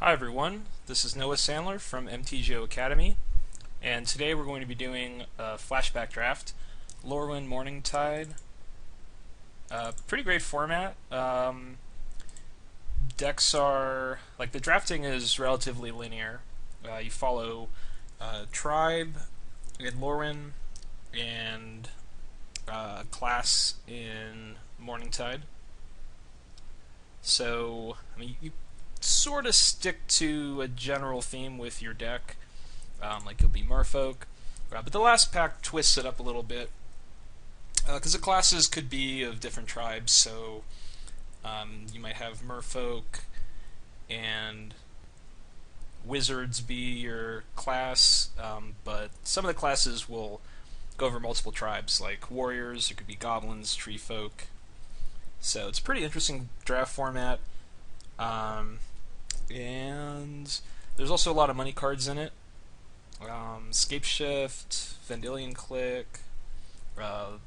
Hi everyone, this is Noah Sandler from Mtgo Academy, and today we're going to be doing a flashback draft, Lorwyn-Morningtide. Pretty great format. Decks are, like, the drafting is relatively linear. You follow tribe in Lorwyn and class in Morningtide. So, I mean, you sort of stick to a general theme with your deck, like you'll be Merfolk, but the last pack twists it up a little bit, because the classes could be of different tribes, so you might have Merfolk and Wizards be your class, but some of the classes will go over multiple tribes, like Warriors, it could be Goblins, Tree Folk, so it's a pretty interesting draft format. And there's also a lot of money cards in it. Scape Shift, Vendilion Click,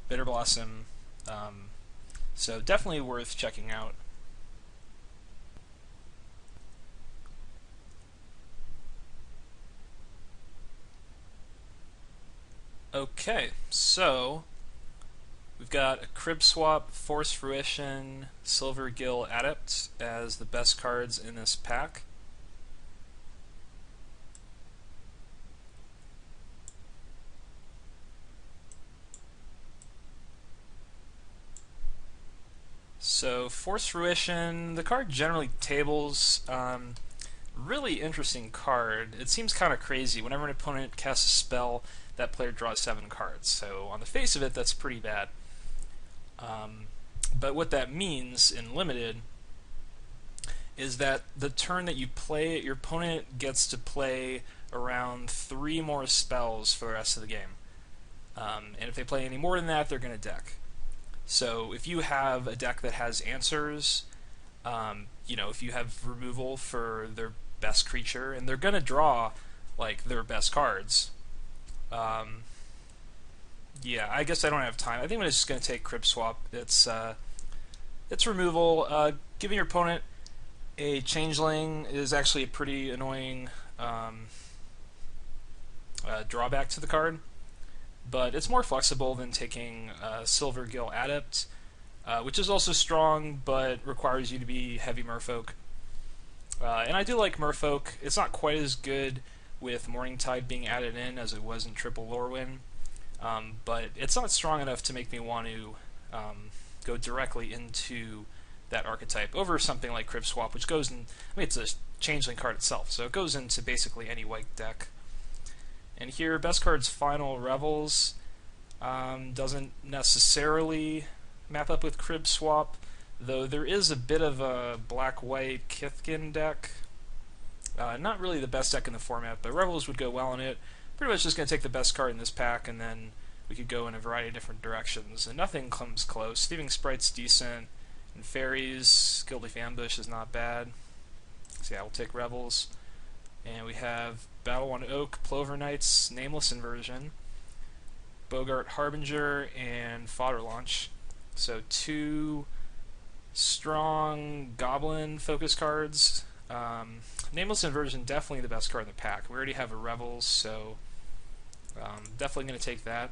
Bitter Blossom. So definitely worth checking out. Okay, so we've got a Crib Swap, Force Fruition, Silver Gill Adept as the best cards in this pack. So Force Fruition, the card generally tables. Really interesting card. It seems kind of crazy. Whenever an opponent casts a spell, that player draws 7 cards. So on the face of it, that's pretty bad. But what that means in Limited is that the turn that you play, your opponent gets to play around 3 more spells for the rest of the game. And if they play any more than that, they're going to deck. So if you have a deck that has answers, if you have removal for their best creature, and they're going to draw like their best cards. Yeah, I guess I don't have time. I think I'm just going to take Crib Swap. It's removal. Giving your opponent a Changeling is actually a pretty annoying drawback to the card, but it's more flexible than taking Silver Gill Adept, which is also strong, but requires you to be heavy Merfolk. And I do like Merfolk. It's not quite as good with Morningtide being added in as it was in Triple Lorwyn, but it's not strong enough to make me want to go directly into that archetype over something like Crib Swap, which goes in. I mean, it's a Changeling card itself, so it goes into basically any white deck. And here, best card's Final Revels. Doesn't necessarily map up with Crib Swap, though there is a bit of a black-white Kithkin deck. Not really the best deck in the format, but Revels would go well in it. Pretty much just going to take the best card in this pack, and then we could go in a variety of different directions, and nothing comes close. Thieving Sprite's decent, and Fairies, Guildleaf Ambush is not bad. So yeah, we'll take Revels. And we have Battle on Oak, Plover Knights, Nameless Inversion, Bogart Harbinger, and Fodder Launch. So 2 strong Goblin focus cards. Nameless Inversion, definitely the best card in the pack. We already have a Revels, so definitely going to take that.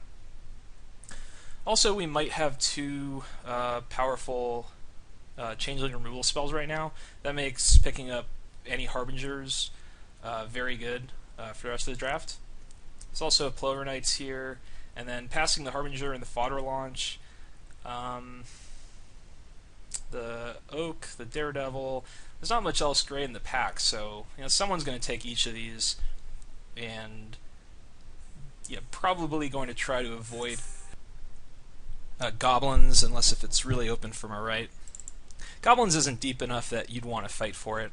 Also, we might have 2 powerful Changeling removal spells right now. That makes picking up any Harbingers very good for the rest of the draft. There's also Plover Knights here, and then passing the Harbinger and the Fodder Launch. The Oak, the Daredevil. There's not much else great in the pack, so someone's going to take each of these, and probably going to try to avoid Goblins, unless if it's really open for my right. Goblins isn't deep enough that you'd want to fight for it.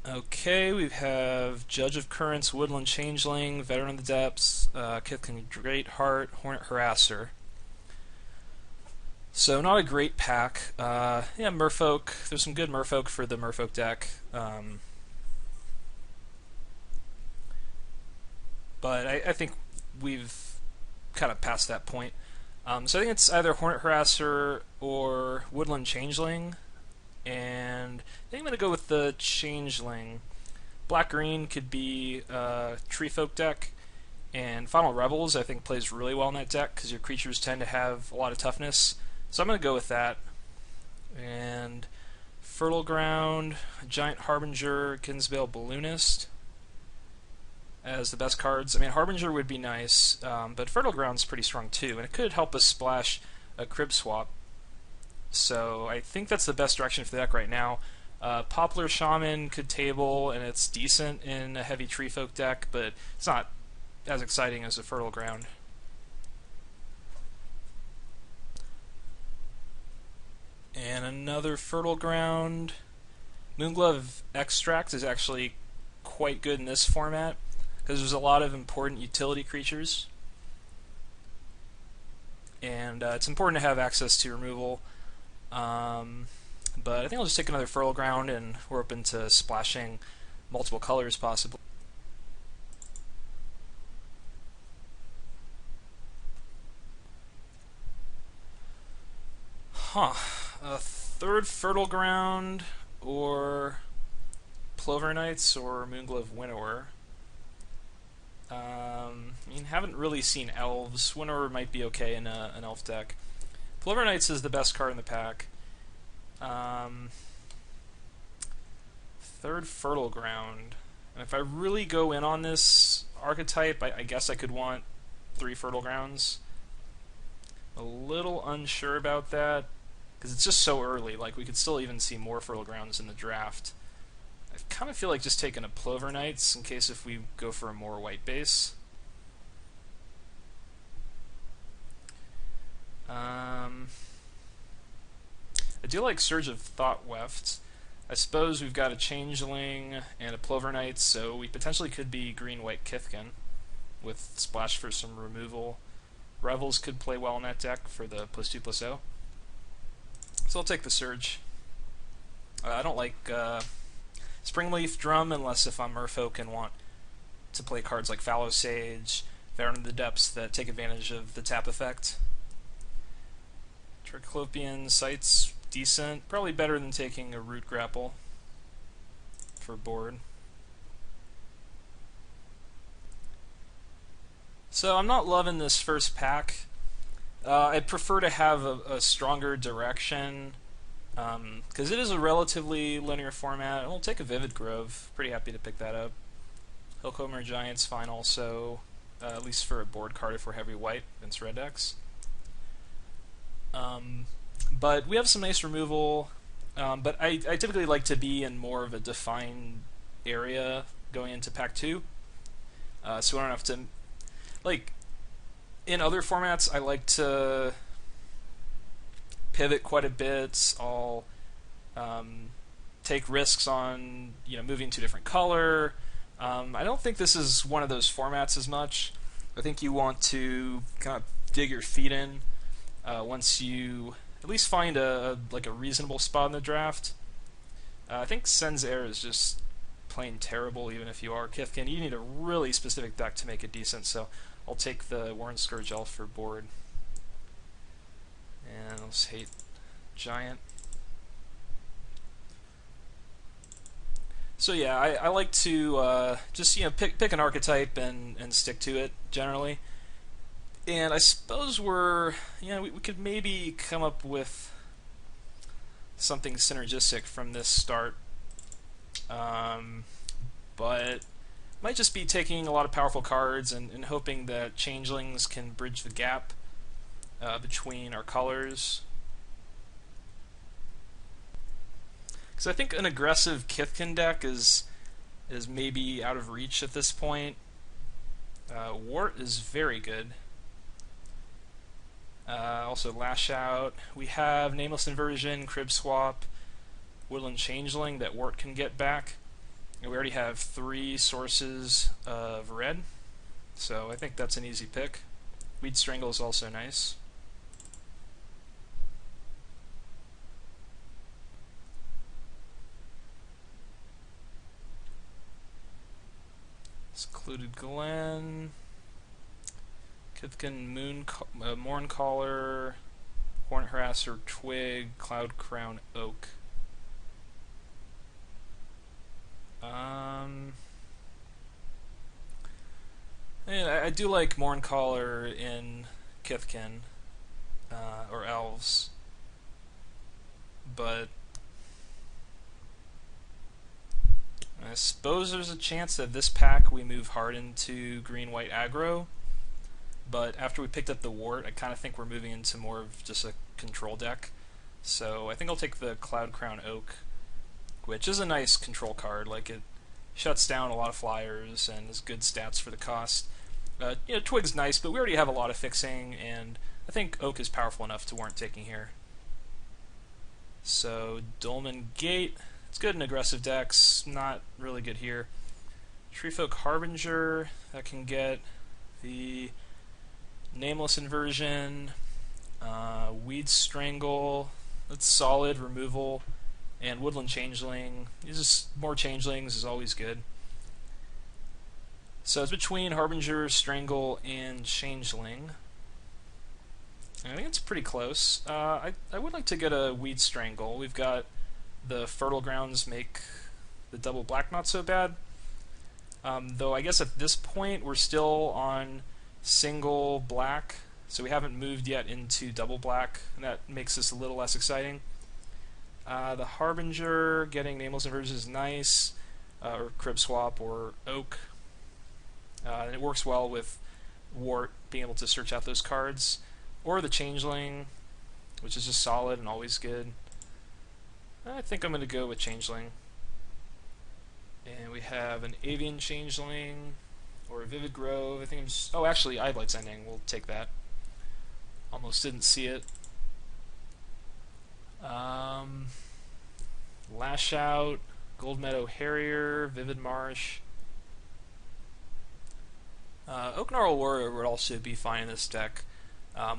Okay, we have Judge of Currents, Woodland Changeling, Veteran of the Depths, Kithkin Greatheart, Hornet Harasser. So not a great pack. Merfolk. There's some good Merfolk for the Merfolk deck. But I think we've kind of past that point. So I think it's either Hornet Harasser or Woodland Changeling. And I think I'm going to go with the Changeling. Black-green could be Tree Folk deck, and Final Rebels I think plays really well in that deck because your creatures tend to have a lot of toughness. So I'm going to go with that. And Fertile Ground, Giant Harbinger, Kinsbale Balloonist as the best cards. I mean, Harbinger would be nice, but Fertile Ground's pretty strong too, and it could help us splash a Crib Swap. So I think that's the best direction for the deck right now. Poplar Shaman could table, and it's decent in a heavy Tree Folk deck, but it's not as exciting as a Fertile Ground. And another Fertile Ground. Moonglove Extract is actually quite good in this format because there's a lot of important utility creatures, and it's important to have access to removal. But I think I'll just take another Fertile Ground, and we're open to splashing multiple colors possibly. A third Fertile Ground, or Plover Knights, or Moonglove Winnower. I mean, haven't really seen Elves. Winnower might be okay in an Elf deck. Plover Knights is the best card in the pack. Third Fertile Ground. And if I really go in on this archetype, I guess I could want 3 Fertile Grounds. A little unsure about that, because it's just so early. Like, we could still even see more Fertile Grounds in the draft. I kind of feel like just taking a Plover Knights in case if we go for a more white base. I do like Surge of Thoughtweft. I suppose we've got a Changeling and a Plover Knight, so we potentially could be green-white Kithkin with Splash for some removal. Revels could play well in that deck for the +2/+0. So I'll take the Surge. I don't like Springleaf Drum unless if I'm Merfolk and want to play cards like Fallow Sage, Veteran of the Depths that take advantage of the tap effect. Triclopian Sight's decent, probably better than taking a Root Grapple for board. So I'm not loving this first pack. I'd prefer to have a stronger direction, because it is a relatively linear format. I'll take a Vivid Grove. Pretty happy to pick that up. Hillcomber Giant's fine also, at least for a board card if we're heavy white against red decks. But we have some nice removal, but I typically like to be in more of a defined area going into pack 2, so I don't have to, like, in other formats I like to pivot quite a bit. I'll take risks on moving to a different color. I don't think this is one of those formats as much. I think you want to kind of dig your feet in once you at least find a reasonable spot in the draft. I think Sen's Heir is just plain terrible even if you are Kithkin. You need a really specific deck to make it decent, so I'll take the Warren Scourge Elf for board. And I'll just hate Giant. So yeah, I like to just pick an archetype and stick to it generally. And I suppose we could maybe come up with something synergistic from this start, but might just be taking a lot of powerful cards and hoping that Changelings can bridge the gap between our colors. Because I think an aggressive Kithkin deck is maybe out of reach at this point. Wart is very good. Also Lash Out. We have Nameless Inversion, Crib Swap, Woodland Changeling that Wart can get back. And we already have 3 sources of red, so I think that's an easy pick. Weed Strangle is also nice. Secluded Glen, Kithkin Mourncaller, Hornet Harasser, Twig, Cloud Crown Oak. I do like Morncaller in Kithkin, or Elves, but I suppose there's a chance that this pack we move hard into green-white aggro, but after we picked up the Wart, I kind of think we're moving into more of just a control deck. So I think I'll take the Cloud Crown Oak, which is a nice control card. Like, it shuts down a lot of flyers and has good stats for the cost. Twig's nice, but we already have a lot of fixing, and I think Oak is powerful enough to warrant taking here. So Dolmen Gate, it's good in aggressive decks, not really good here. Treefolk Harbinger, that can get the Nameless Inversion, Weed Strangle, that's solid removal, and Woodland Changeling. More Changelings is always good. So it's between Harbinger, Strangle, and Changeling. I think it's pretty close. I would like to get a Weed Strangle. We've got the Fertile Grounds make the double black not so bad. Though I guess at this point we're still on single black, so we haven't moved yet into double black, and that makes this a little less exciting. The Harbinger getting Nameless Inversion is nice, or Crib Swap or Oak. And it works well with Wart being able to search out those cards. Or the Changeling, which is just solid and always good. I think I'm going to go with Changeling. And we have an Avian Changeling, or a Vivid Grove. I think I'm just... Oh, actually, Eyeblight Sending. We'll take that. Almost didn't see it. Lash Out, Gold Meadow Harrier, Vivid Marsh. Oak Gnarl Warrior would also be fine in this deck.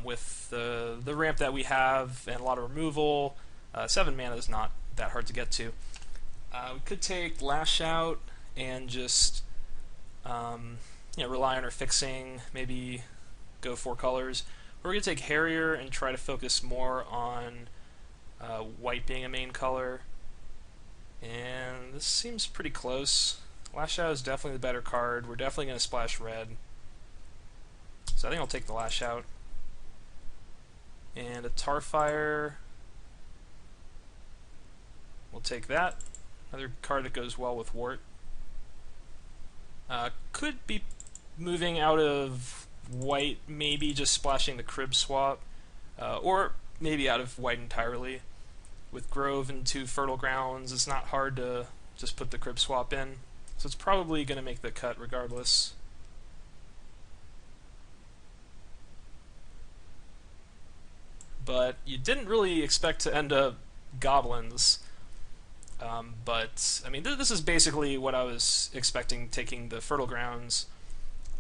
With the ramp that we have and a lot of removal, 7 mana is not that hard to get to. We could take Lash Out and just rely on our fixing, maybe go 4 colors. Or we could take Harrier and try to focus more on white being a main color. And this seems pretty close. Lash Out is definitely the better card. We're definitely going to splash red. So I think I'll take the Lash Out. And a Tarfire. We'll take that. Another card that goes well with Wart. Could be moving out of white, maybe just splashing the Crib Swap. Or maybe out of white entirely. With Grove and 2 Fertile Grounds, it's not hard to just put the Crib Swap in. So it's probably going to make the cut regardless. But you didn't really expect to end up Goblins. But, I mean, this is basically what I was expecting, taking the Fertile Grounds.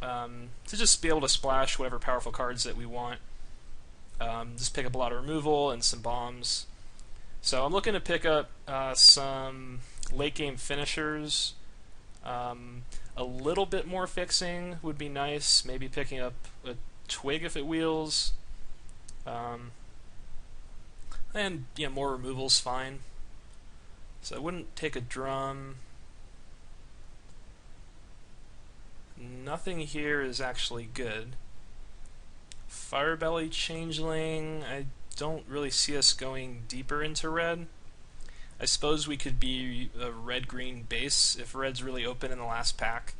To just be able to splash whatever powerful cards that we want. Just pick up a lot of removal and some bombs. So I'm looking to pick up some late game finishers. A little bit more fixing would be nice. Maybe picking up a Twig if it wheels. And more removal's fine. So I wouldn't take a Drum. Nothing here is actually good. Firebelly Changeling, I don't really see us going deeper into red. I suppose we could be a red-green base if red's really open in the last pack.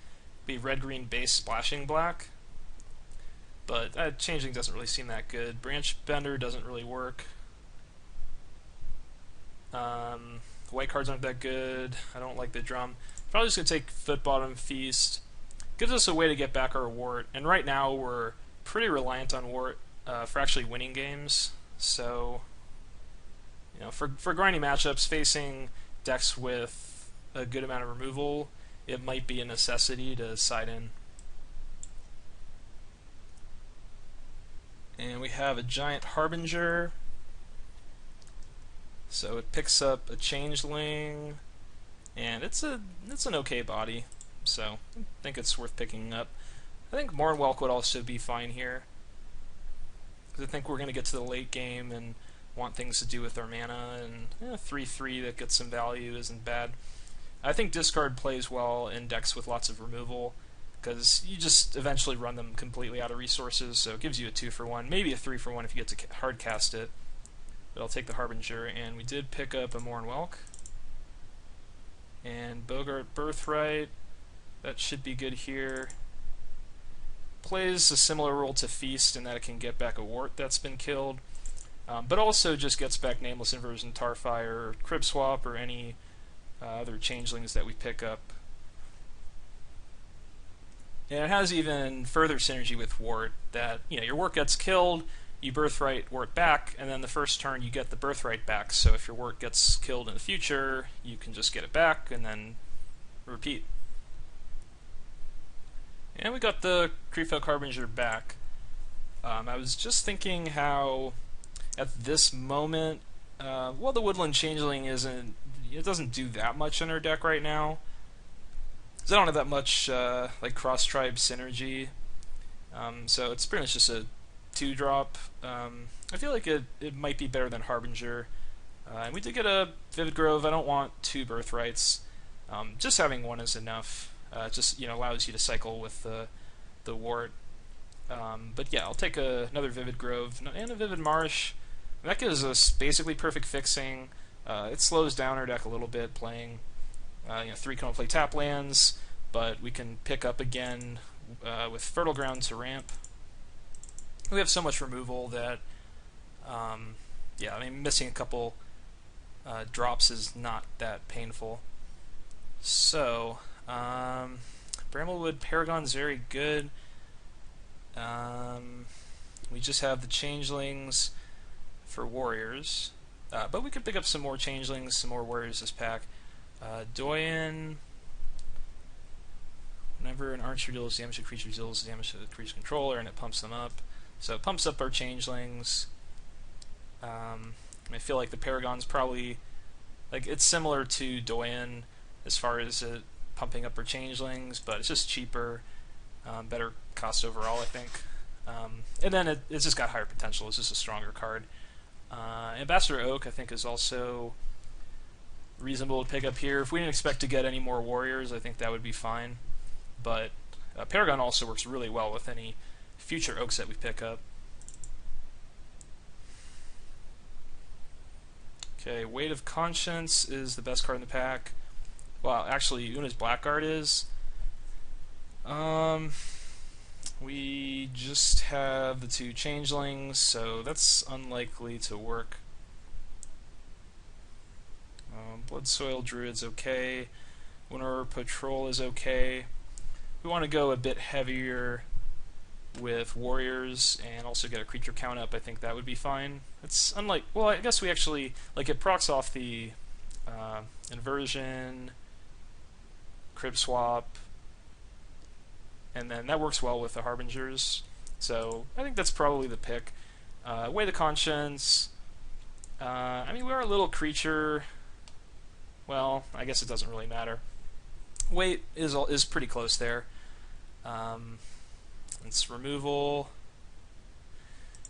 Be red-green base splashing black. But Changeling doesn't really seem that good. Branch Bender doesn't really work. White cards aren't that good. I don't like the Drum. Probably just going to take Footbottom Feast. Gives us a way to get back our Wart. And right now we're pretty reliant on Wart for actually winning games. So, for grindy matchups, facing decks with a good amount of removal, it might be a necessity to side in. And we have a Giant Harbinger. So it picks up a Changeling, and it's an okay body. So I think it's worth picking up. I think Mournwelk would also be fine here, because I think we're going to get to the late game and want things to do with our mana, and 3/3 that gets some value isn't bad. I think Discard plays well in decks with lots of removal. because you just eventually run them completely out of resources, so it gives you a 2-for-1, maybe a 3-for-1 if you get to hard cast it. But I'll take the Harbinger, and we did pick up a Morn Welk. And Bogart Birthright, that should be good here. Plays a similar role to Feast in that it can get back a wart that's been killed, but also just gets back Nameless Inversion, Tarfire, Crib Swap, or any other changelings that we pick up. And it has even further synergy with Wart, that your Wart gets killed, you Birthright Wart back, and then the first turn you get the Birthright back. So if your Wart gets killed in the future, you can just get it back and then repeat. And we got the Kreefeld Harbinger back. I was just thinking how, at this moment, well, the Woodland Changeling it doesn't do that much in our deck right now. I don't have that much like cross-tribe synergy, so it's pretty much just a 2-drop. I feel like it might be better than Harbinger. And we did get a Vivid Grove. I don't want 2 Birthrights. Just having 1 is enough. Just allows you to cycle with the Wart. But yeah, I'll take another Vivid Grove and a Vivid Marsh. That gives us basically perfect fixing. It slows down our deck a little bit playing. 3 can only play tap lands, but we can pick up again with Fertile Ground to ramp. We have so much removal that, yeah, I mean, missing a couple drops is not that painful. So, Bramblewood Paragon's very good. We just have the Changelings for Warriors, but we could pick up some more Changelings, some more Warriors this pack. Doyen, whenever an archer deals damage to creature, deals damage to the creature's controller, and it pumps them up. So it pumps up our Changelings. I feel like the Paragon's probably, it's similar to Doyen as far as it pumping up our Changelings, but it's just cheaper, better cost overall, I think. And then it's just got higher potential. It's just a stronger card. Ambassador Oak, I think, is also reasonable to pick up here. If we didn't expect to get any more Warriors, I think that would be fine. But Paragon also works really well with any future Oaks that we pick up. Okay, Weight of Conscience is the best card in the pack. Well, actually, Una's Blackguard is. We just have the 2 Changelings, so that's unlikely to work. Bloodsoil Druid's okay. Winter Patrol is okay. We want to go a bit heavier with Warriors and also get a creature count up. I think that would be fine. It's unlike, well, I guess we actually, it procs off the Inversion, Crib Swap, and then that works well with the Harbingers. So I think that's probably the pick. Weigh the Conscience. I mean, we are a little creature. Well, I guess it doesn't really matter. Weight is pretty close there. It's removal.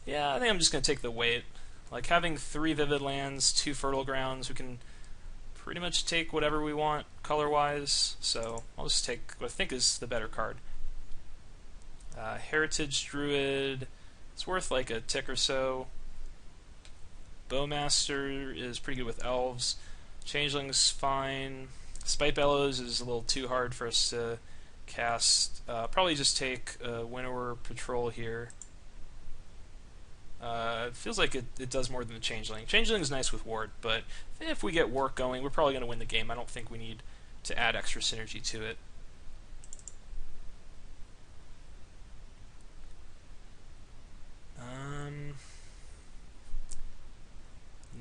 Yeah, I think I'm just going to take the weight. Having 3 Vivid Lands, 2 Fertile Grounds, we can pretty much take whatever we want color-wise. So I'll just take what I think is the better card. Heritage Druid. It's worth a tick or so. Bowmaster is pretty good with elves. Changeling's fine. Spite Bellows is a little too hard for us to cast. Probably just take Winnower Patrol here. It feels like it does more than the Changeling. Changeling is nice with Ward, but if we get Work going, we're probably going to win the game. I don't think we need to add extra synergy to it.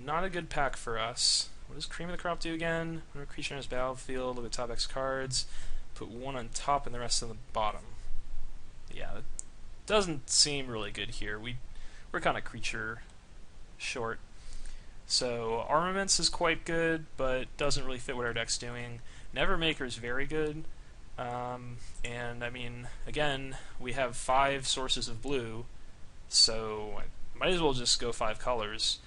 Not a good pack for us. What does Cream of the Crop do again? When a creature in his battlefield, look at top X cards, put 1 on top and the rest on the bottom. Yeah, that doesn't seem really good here. We're kind of creature short. So Armaments is quite good, but doesn't really fit what our deck's doing. Nevermaker is very good. And I mean, again, we have 5 sources of blue, so I might as well just go 5 colors.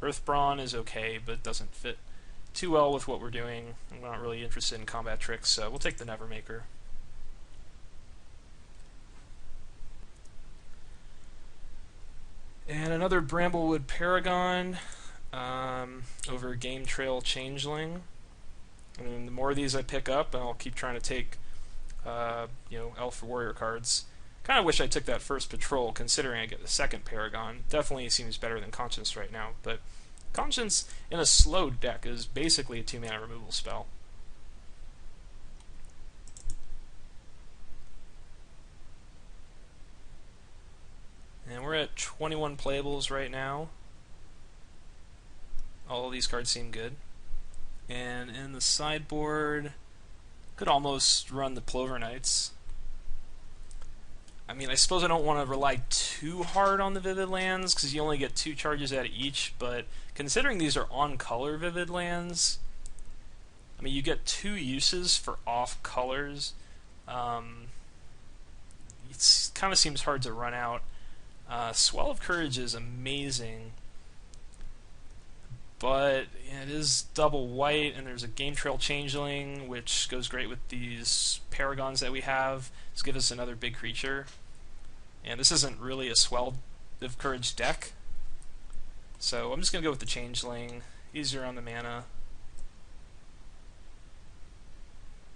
Earthbrawn is okay, but doesn't fit too well with what we're doing. I'm not really interested in combat tricks, so we'll take the Nevermaker. another Bramblewood Paragon over Game Trail Changeling. And the more of these I pick up, and I'll keep trying to take Elf Warrior cards. Kind of wish I took that first patrol, considering I get the second Paragon. Definitely seems better than Conscience right now, but Conscience in a slow deck is basically a 2-mana removal spell. And we're at 21 playables right now. All of these cards seem good. And in the sideboard, could almost run the Plover Knights. I mean, I suppose I don't want to rely too hard on the Vivid Lands, because you only get 2 charges out of each, but considering these are on-color Vivid Lands, I mean, you get 2 uses for off-colors. It kind of seems hard to run out. Swell of Courage is amazing, but it is double white, and there's a Game Trail Changeling, which goes great with these Paragons that we have. Let's give us another big creature. And this isn't really a Swell of Courage deck, so I'm just going to go with the Changeling. Easier on the mana.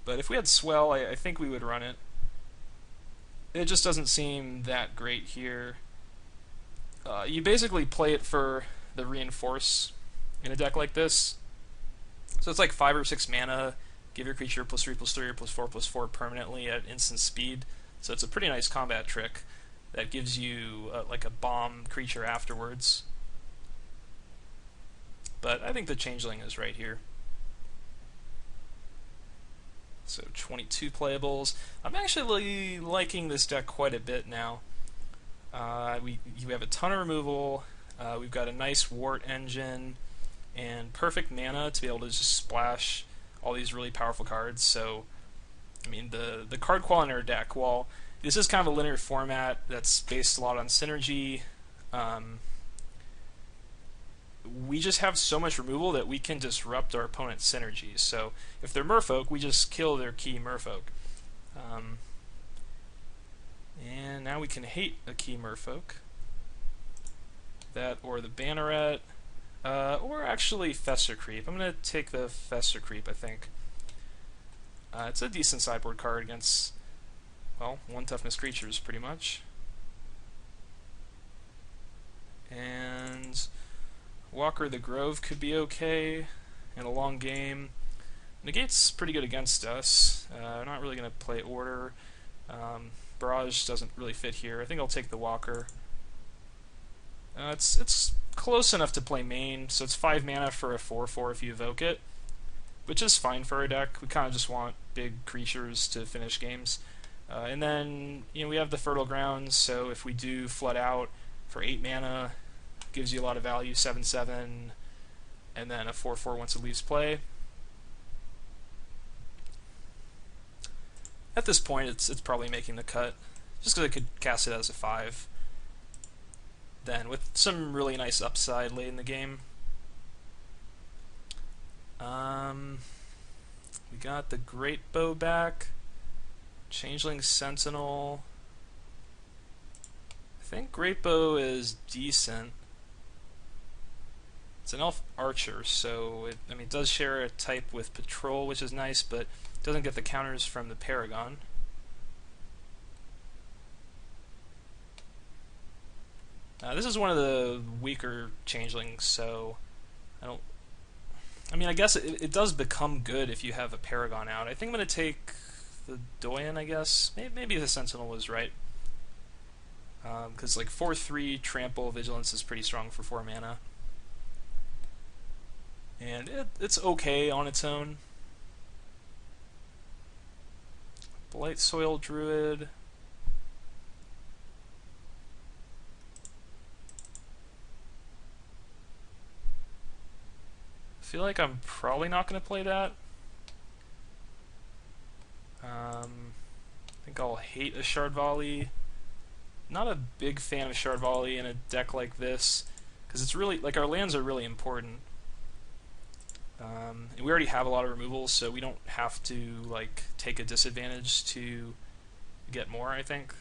But if we had Swell, I think we would run it. It just doesn't seem that great here. You basically play it for the Reinforce in a deck like this. So it's like 5 or 6 mana, give your creature +3/+3 or +4/+4 permanently at instant speed. So it's a pretty nice combat trick that gives you like a bomb creature afterwards. But I think the Changeling is right here. So 22 playables. I'm actually liking this deck quite a bit now. You have a ton of removal, we've got a nice Wart engine, and perfect mana to be able to just splash all these really powerful cards. So, I mean, the card quality in our deck, while this is kind of a linear format that's based a lot on synergy, we just have so much removal that we can disrupt our opponent's synergies. So if they're Merfolk, we just kill their key Merfolk. And now we can hate a key Merfolk. That or the Banneret, or actually Fester Creep. I'm going to take the Fester Creep, I think. It's a decent sideboard card against, well, 1 toughness creatures, pretty much. And Walker the Grove could be okay in a long game. Negate's pretty good against us. I'm not really going to play Order. Barrage doesn't really fit here. I think I'll take the Walker. It's close enough to play main, so it's 5 mana for a 4/4 if you evoke it, which is fine for our deck. We kind of just want big creatures to finish games. And then we have the Fertile Grounds, so if we do flood out for 8 mana, gives you a lot of value, 7/7, and then a 4/4 once it leaves play. At this point, it's probably making the cut, just because I could cast it as a 5. Then, with some really nice upside late in the game. We got the Great Bow back, Changeling Sentinel. I think Great Bow is decent. It's an elf archer, so it does share a type with Patrol, which is nice, but it doesn't get the counters from the Paragon. This is one of the weaker changelings, so I guess it does become good if you have a Paragon out. I think I'm going to take the Doyen, I guess. Maybe the Sentinel was right. Because like 4/3 Trample Vigilance is pretty strong for 4 mana. And it's okay on its own. Blight Soil Druid. I feel like I'm probably not going to play that. I think I'll hate a Shard Volley. Not a big fan of Shard Volley in a deck like this, because it's really, like, our lands are really important. And we already have a lot of removals, so we don't have to like take a disadvantage to get more, I think.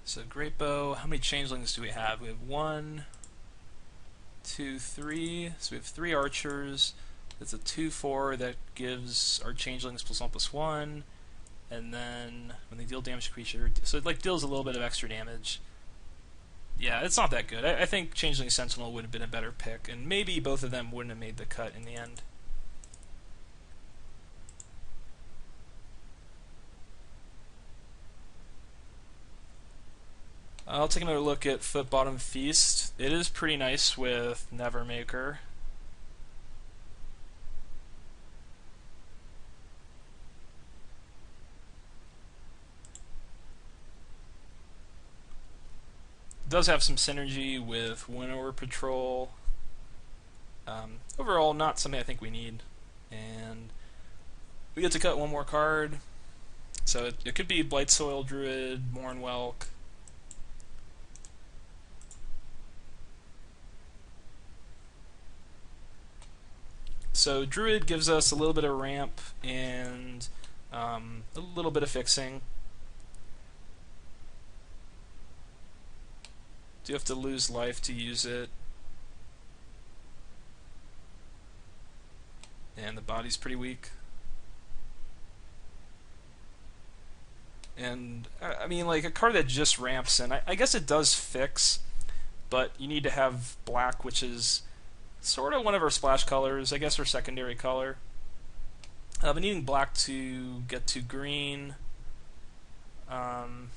So Great Bow, how many changelings do we have? We have 1, 2, 3. So we have 3 archers. It's a 2/4 that gives our changelings +1/+1, and then when they deal damage to creature, so it like deals a little bit of extra damage. Yeah, it's not that good. I think Changeling Sentinel would have been a better pick, and maybe both of them wouldn't have made the cut in the end. I'll take another look at Foot Bottom Feast. It is pretty nice with Nevermaker. It does have some synergy with Winnower Patrol. Overall, not something I think we need. And we get to cut one more card. So it could be Blightsoil Druid, Mournwelk. So Druid gives us a little bit of ramp and a little bit of fixing. Do have to lose life to use it. And the body's pretty weak. And I mean, like a card that just ramps, and I guess it does fix, but you need to have black, which is sort of one of our splash colors, I guess our secondary color. But needing black to get to green. In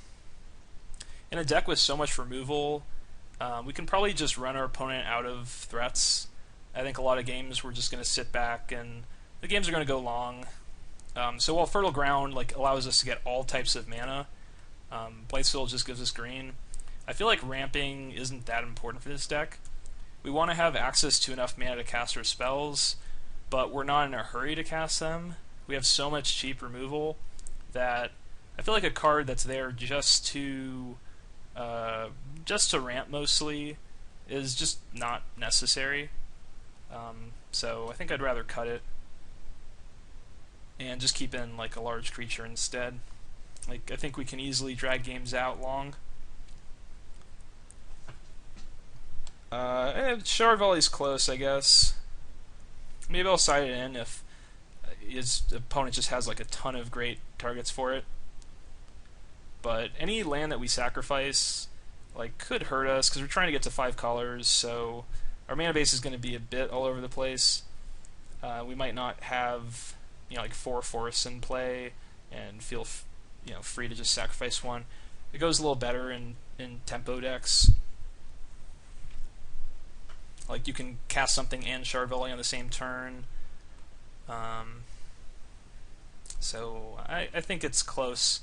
a deck with so much removal, we can probably just run our opponent out of threats. I think a lot of games we're just going to sit back, and the games are going to go long. So while Fertile Ground like allows us to get all types of mana, Blightsoil just gives us green. I feel like ramping isn't that important for this deck. We want to have access to enough mana to cast our spells, but we're not in a hurry to cast them. We have so much cheap removal that I feel like a card that's there just to ramp mostly is just not necessary. So I think I'd rather cut it and just keep in like a large creature instead. Like I think we can easily drag games out long. Shard Volley's close, I guess. Maybe I'll side it in if his opponent just has like a ton of great targets for it. But any land that we sacrifice like could hurt us because we're trying to get to 5 colors, so our mana base is going to be a bit all over the place. We might not have like 4 forests in play and feel free to just sacrifice one. It goes a little better in tempo decks. Like you can cast something and Shard Volley on the same turn. So I think it's close.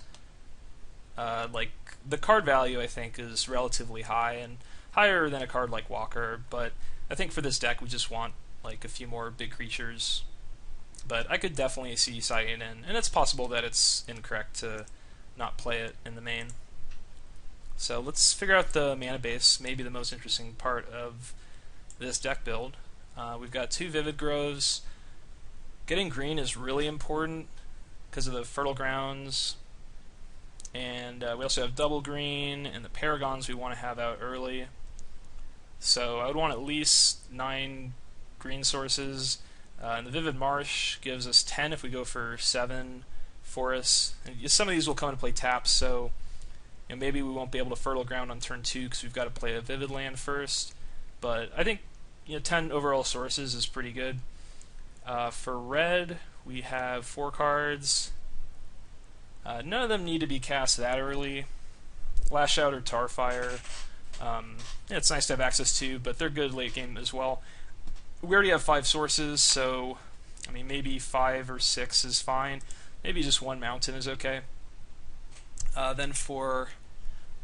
Like the card value I think is relatively high and higher than a card like Walker, but I think for this deck we just want like a few more big creatures. But I could definitely see siding in, and it's possible that it's incorrect to not play it in the main. So let's figure out the mana base, maybe the most interesting part of this deck build. We've got 2 Vivid Groves. Getting green is really important because of the Fertile Grounds, and we also have double green, and the Paragons we want to have out early. So I would want at least 9 green sources, and the Vivid Marsh gives us 10 if we go for 7 forests. And some of these will come into play taps, so maybe we won't be able to Fertile Ground on turn 2 because we've got to play a Vivid land first. But I think 10 overall sources is pretty good. For red, we have 4 cards. None of them need to be cast that early. Lash Out or Tarfire. It's nice to have access to, but they're good late game as well. We already have 5 sources, so I mean maybe 5 or 6 is fine. Maybe just 1 mountain is okay. Then for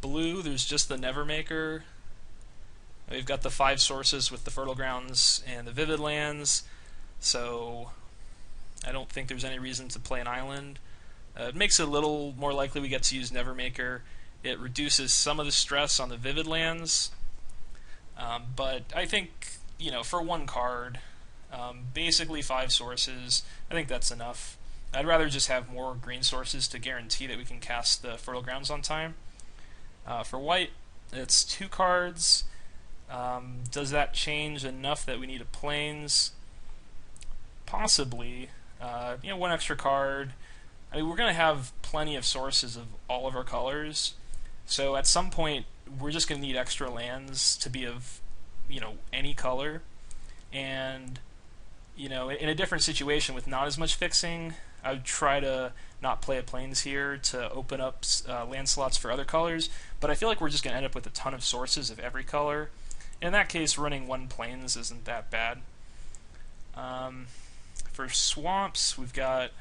blue, there's just the Nevermaker. We've got the 5 sources with the Fertile Grounds and the Vivid Lands, so I don't think there's any reason to play an island. It makes it a little more likely we get to use Nevermaker. It reduces some of the stress on the Vivid Lands, but I think, for 1 card, basically 5 sources, I think that's enough. I'd rather just have more green sources to guarantee that we can cast the Fertile Grounds on time. For white, it's 2 cards. Does that change enough that we need a plains? Possibly. 1 extra card. I mean, we're going to have plenty of sources of all of our colors, so at some point we're just going to need extra lands to be of, any color. And, in a different situation with not as much fixing, I would try to not play a plains here to open up land slots for other colors, but I feel like we're just going to end up with a ton of sources of every color. In that case, running 1 plains isn't that bad. For swamps, we've got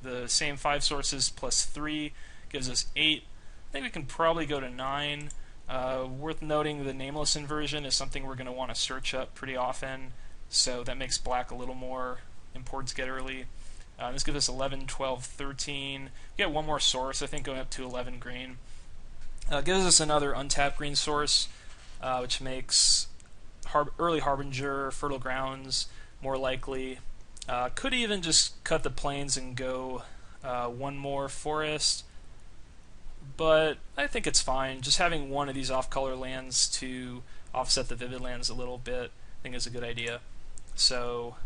the same 5 sources plus 3, gives us 8. I think we can probably go to 9. Worth noting, the nameless inversion is something we're going to want to search up pretty often, so that makes black a little more important to get early. This gives us 11, 12, 13. We get 1 more source, I think, going up to 11 green. Gives us another untapped green source, which makes early Harbinger, Fertile Grounds more likely. Could even just cut the plains and go 1 more forest, but I think it's fine. Just having 1 of these off-color lands to offset the vivid lands a little bit, I think is a good idea. So,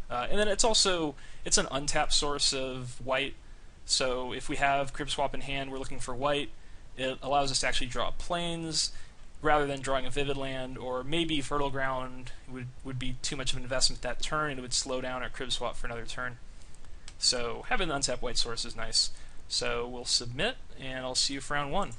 and then it's an untapped source of white, so if we have Crypt Swap in hand, we're looking for white, it allows us to actually draw plains rather than drawing a vivid land, or maybe Fertile Ground would be too much of an investment that turn, and it would slow down our Crib Swap for another turn. So having the untapped white source is nice. So we'll submit, and I'll see you for round 1.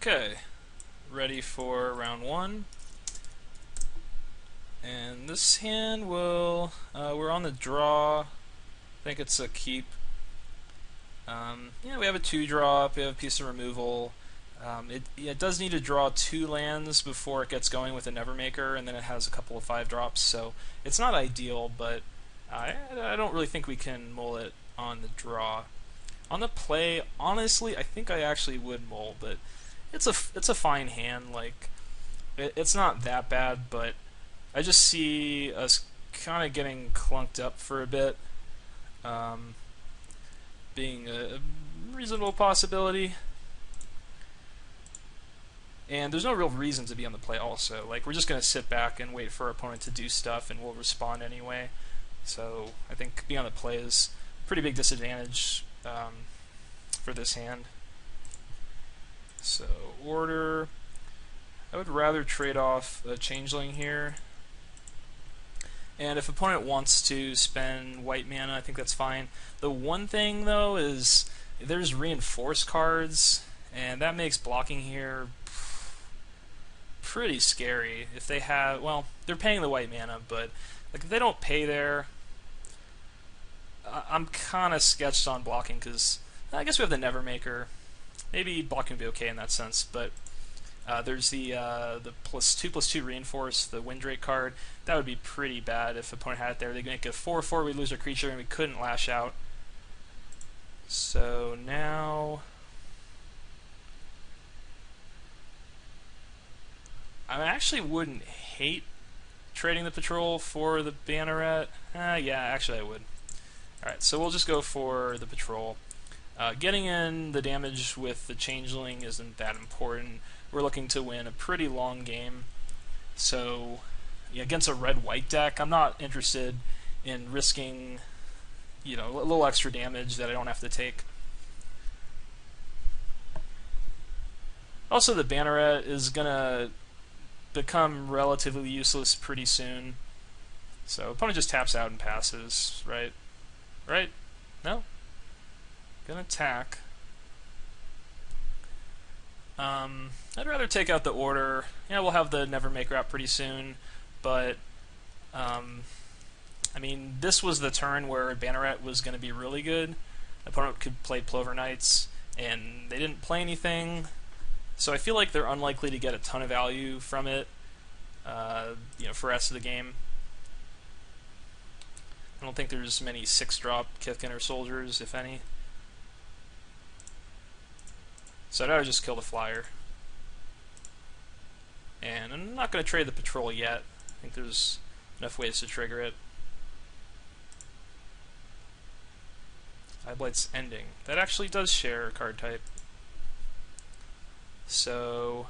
Okay, ready for round 1. And this hand will, we're on the draw. I think it's a keep. We have a 2-drop, we have a piece of removal. It does need to draw 2 lands before it gets going with a Nevermaker, and then it has a couple of 5-drops, so it's not ideal, but I don't really think we can mull it on the draw. On the play, honestly, I think I actually would mull, but it's a fine hand. Like, it's not that bad, but I just see us kind of getting clunked up for a bit, being a reasonable possibility. And there's no real reason to be on the play also. Like, we're just going to sit back and wait for our opponent to do stuff, and we'll respond anyway. So I think being on the play is a pretty big disadvantage for this hand. So order, I would rather trade off a Changeling here. And if opponent wants to spend white mana, I think that's fine. The one thing though is there's reinforce cards, and that makes blocking here pretty scary. If they have, well, they're paying the white mana, but like if they don't pay there, I'm kind of sketched on blocking, because I guess we have the Nevermaker. Maybe blocking would be okay in that sense, but there's the +2/+2 reinforce, the Windrake card. That would be pretty bad if opponent had it there. They'd make a 4/4, we'd lose our creature, and we couldn't lash out. So now I actually wouldn't hate trading the Patrol for the Banneret. Yeah, actually I would. Alright, so we'll just go for the Patrol. Getting in the damage with the Changeling isn't that important. We're looking to win a pretty long game. So, yeah, against a red-white deck, I'm not interested in risking, a little extra damage that I don't have to take. Also, the Banneret is going to become relatively useless pretty soon. So, opponent just taps out and passes, right? Right? No? Gonna attack. I'd rather take out the order. Yeah, we'll have the Nevermaker out pretty soon, but I mean, this was the turn where Banneret was going to be really good. The opponent could play Plover Knights, and they didn't play anything. So I feel like they're unlikely to get a ton of value from it, for the rest of the game. I don't think there's many 6-drop Kithkin or soldiers, if any. So I'd rather just kill the flyer. And I'm not going to trade the patrol yet. I think there's enough ways to trigger it. Blight's Ending. That actually does share a card type. So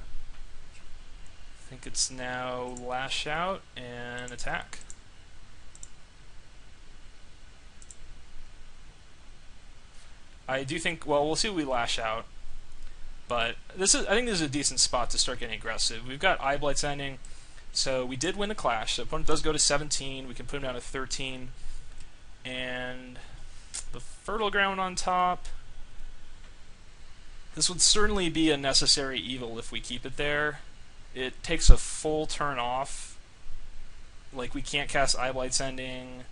I think it's now Lash Out and Attack. I do think, well, we'll see what we Lash Out. But I think this is a decent spot to start getting aggressive. We've got Blight's Ending, so we did win the clash. So opponent does go to 17. We can put him down to 13. And the Fertile Ground on top. This would certainly be a necessary evil if we keep it there. It takes a full turn off. Like, we can't cast Blight's Ending.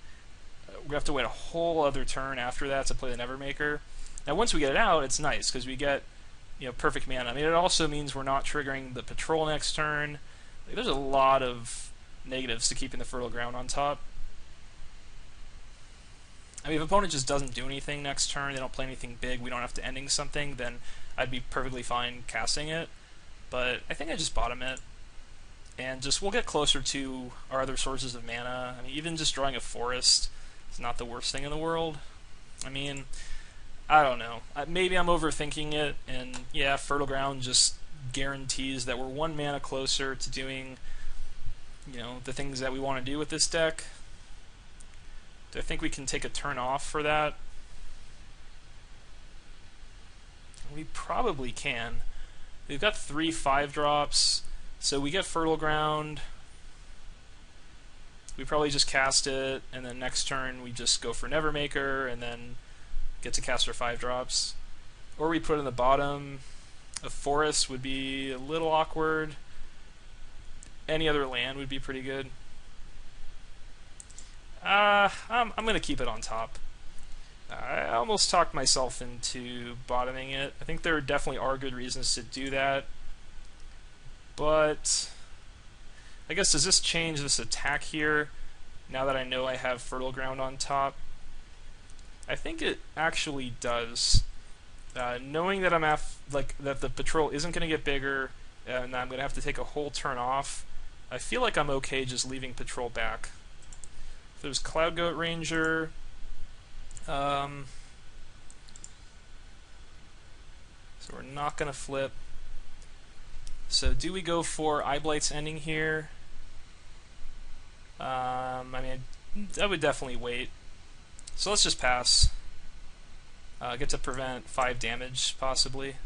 We have to wait a whole other turn after that to play the Nevermaker. Now, once we get it out, it's nice because we get perfect mana. I mean, it also means we're not triggering the patrol next turn. Like, there's a lot of negatives to keeping the Fertile Ground on top. I mean, if opponent just doesn't do anything next turn, they don't play anything big, we don't have to ending something, then I'd be perfectly fine casting it. But I think I just bottom it. And we'll get closer to our other sources of mana. I mean, even just drawing a forest is not the worst thing in the world. I mean, I don't know. Maybe I'm overthinking it, and yeah, Fertile Ground just guarantees that we're 1 mana closer to doing, the things that we want to do with this deck. Do I think we can take a turn off for that? We probably can. We've got 3 5-drops, so we get Fertile Ground. We probably just cast it, and then next turn we just go for Nevermaker, and then get to cast our 5-drops. Or we put in the bottom. A forest would be a little awkward. Any other land would be pretty good. I'm going to keep it on top. I almost talked myself into bottoming it. I think there definitely are good reasons to do that. But I guess, does this change this attack here now that I know I have Fertile Ground on top? I think it actually does. Knowing that that the patrol isn't going to get bigger and I'm going to have to take a whole turn off, I feel like I'm okay just leaving patrol back. There's Cloud Goat Ranger. So we're not going to flip. So do we go for Blight's Ending here? I mean, I would definitely wait. So let's just pass. Get to prevent 5 damage, possibly.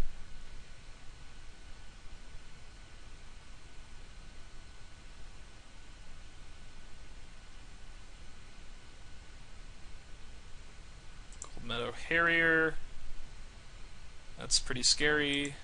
Gold Meadow Harrier. That's pretty scary.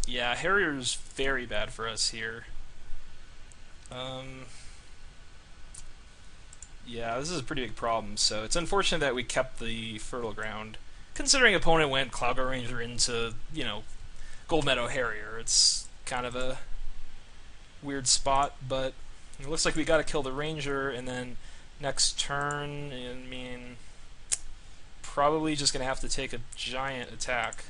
Yeah, Harrier's very bad for us here. Yeah, this is a pretty big problem, so it's unfortunate that we kept the Fertile Ground. Considering opponent went Cloud Goat Ranger into, Gold Meadow Harrier, it's kind of a weird spot, but it looks like we gotta kill the Ranger, and then next turn, I mean, probably just gonna have to take a giant attack.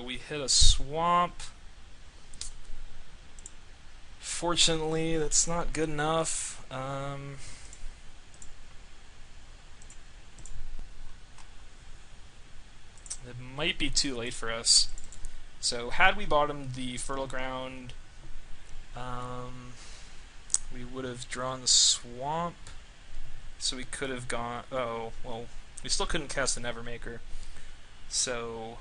We hit a swamp. Fortunately, that's not good enough. It might be too late for us. So had we bottomed the Fertile Ground, we would have drawn the swamp. So we could have gone... Oh, well, we still couldn't cast the Nevermaker. So...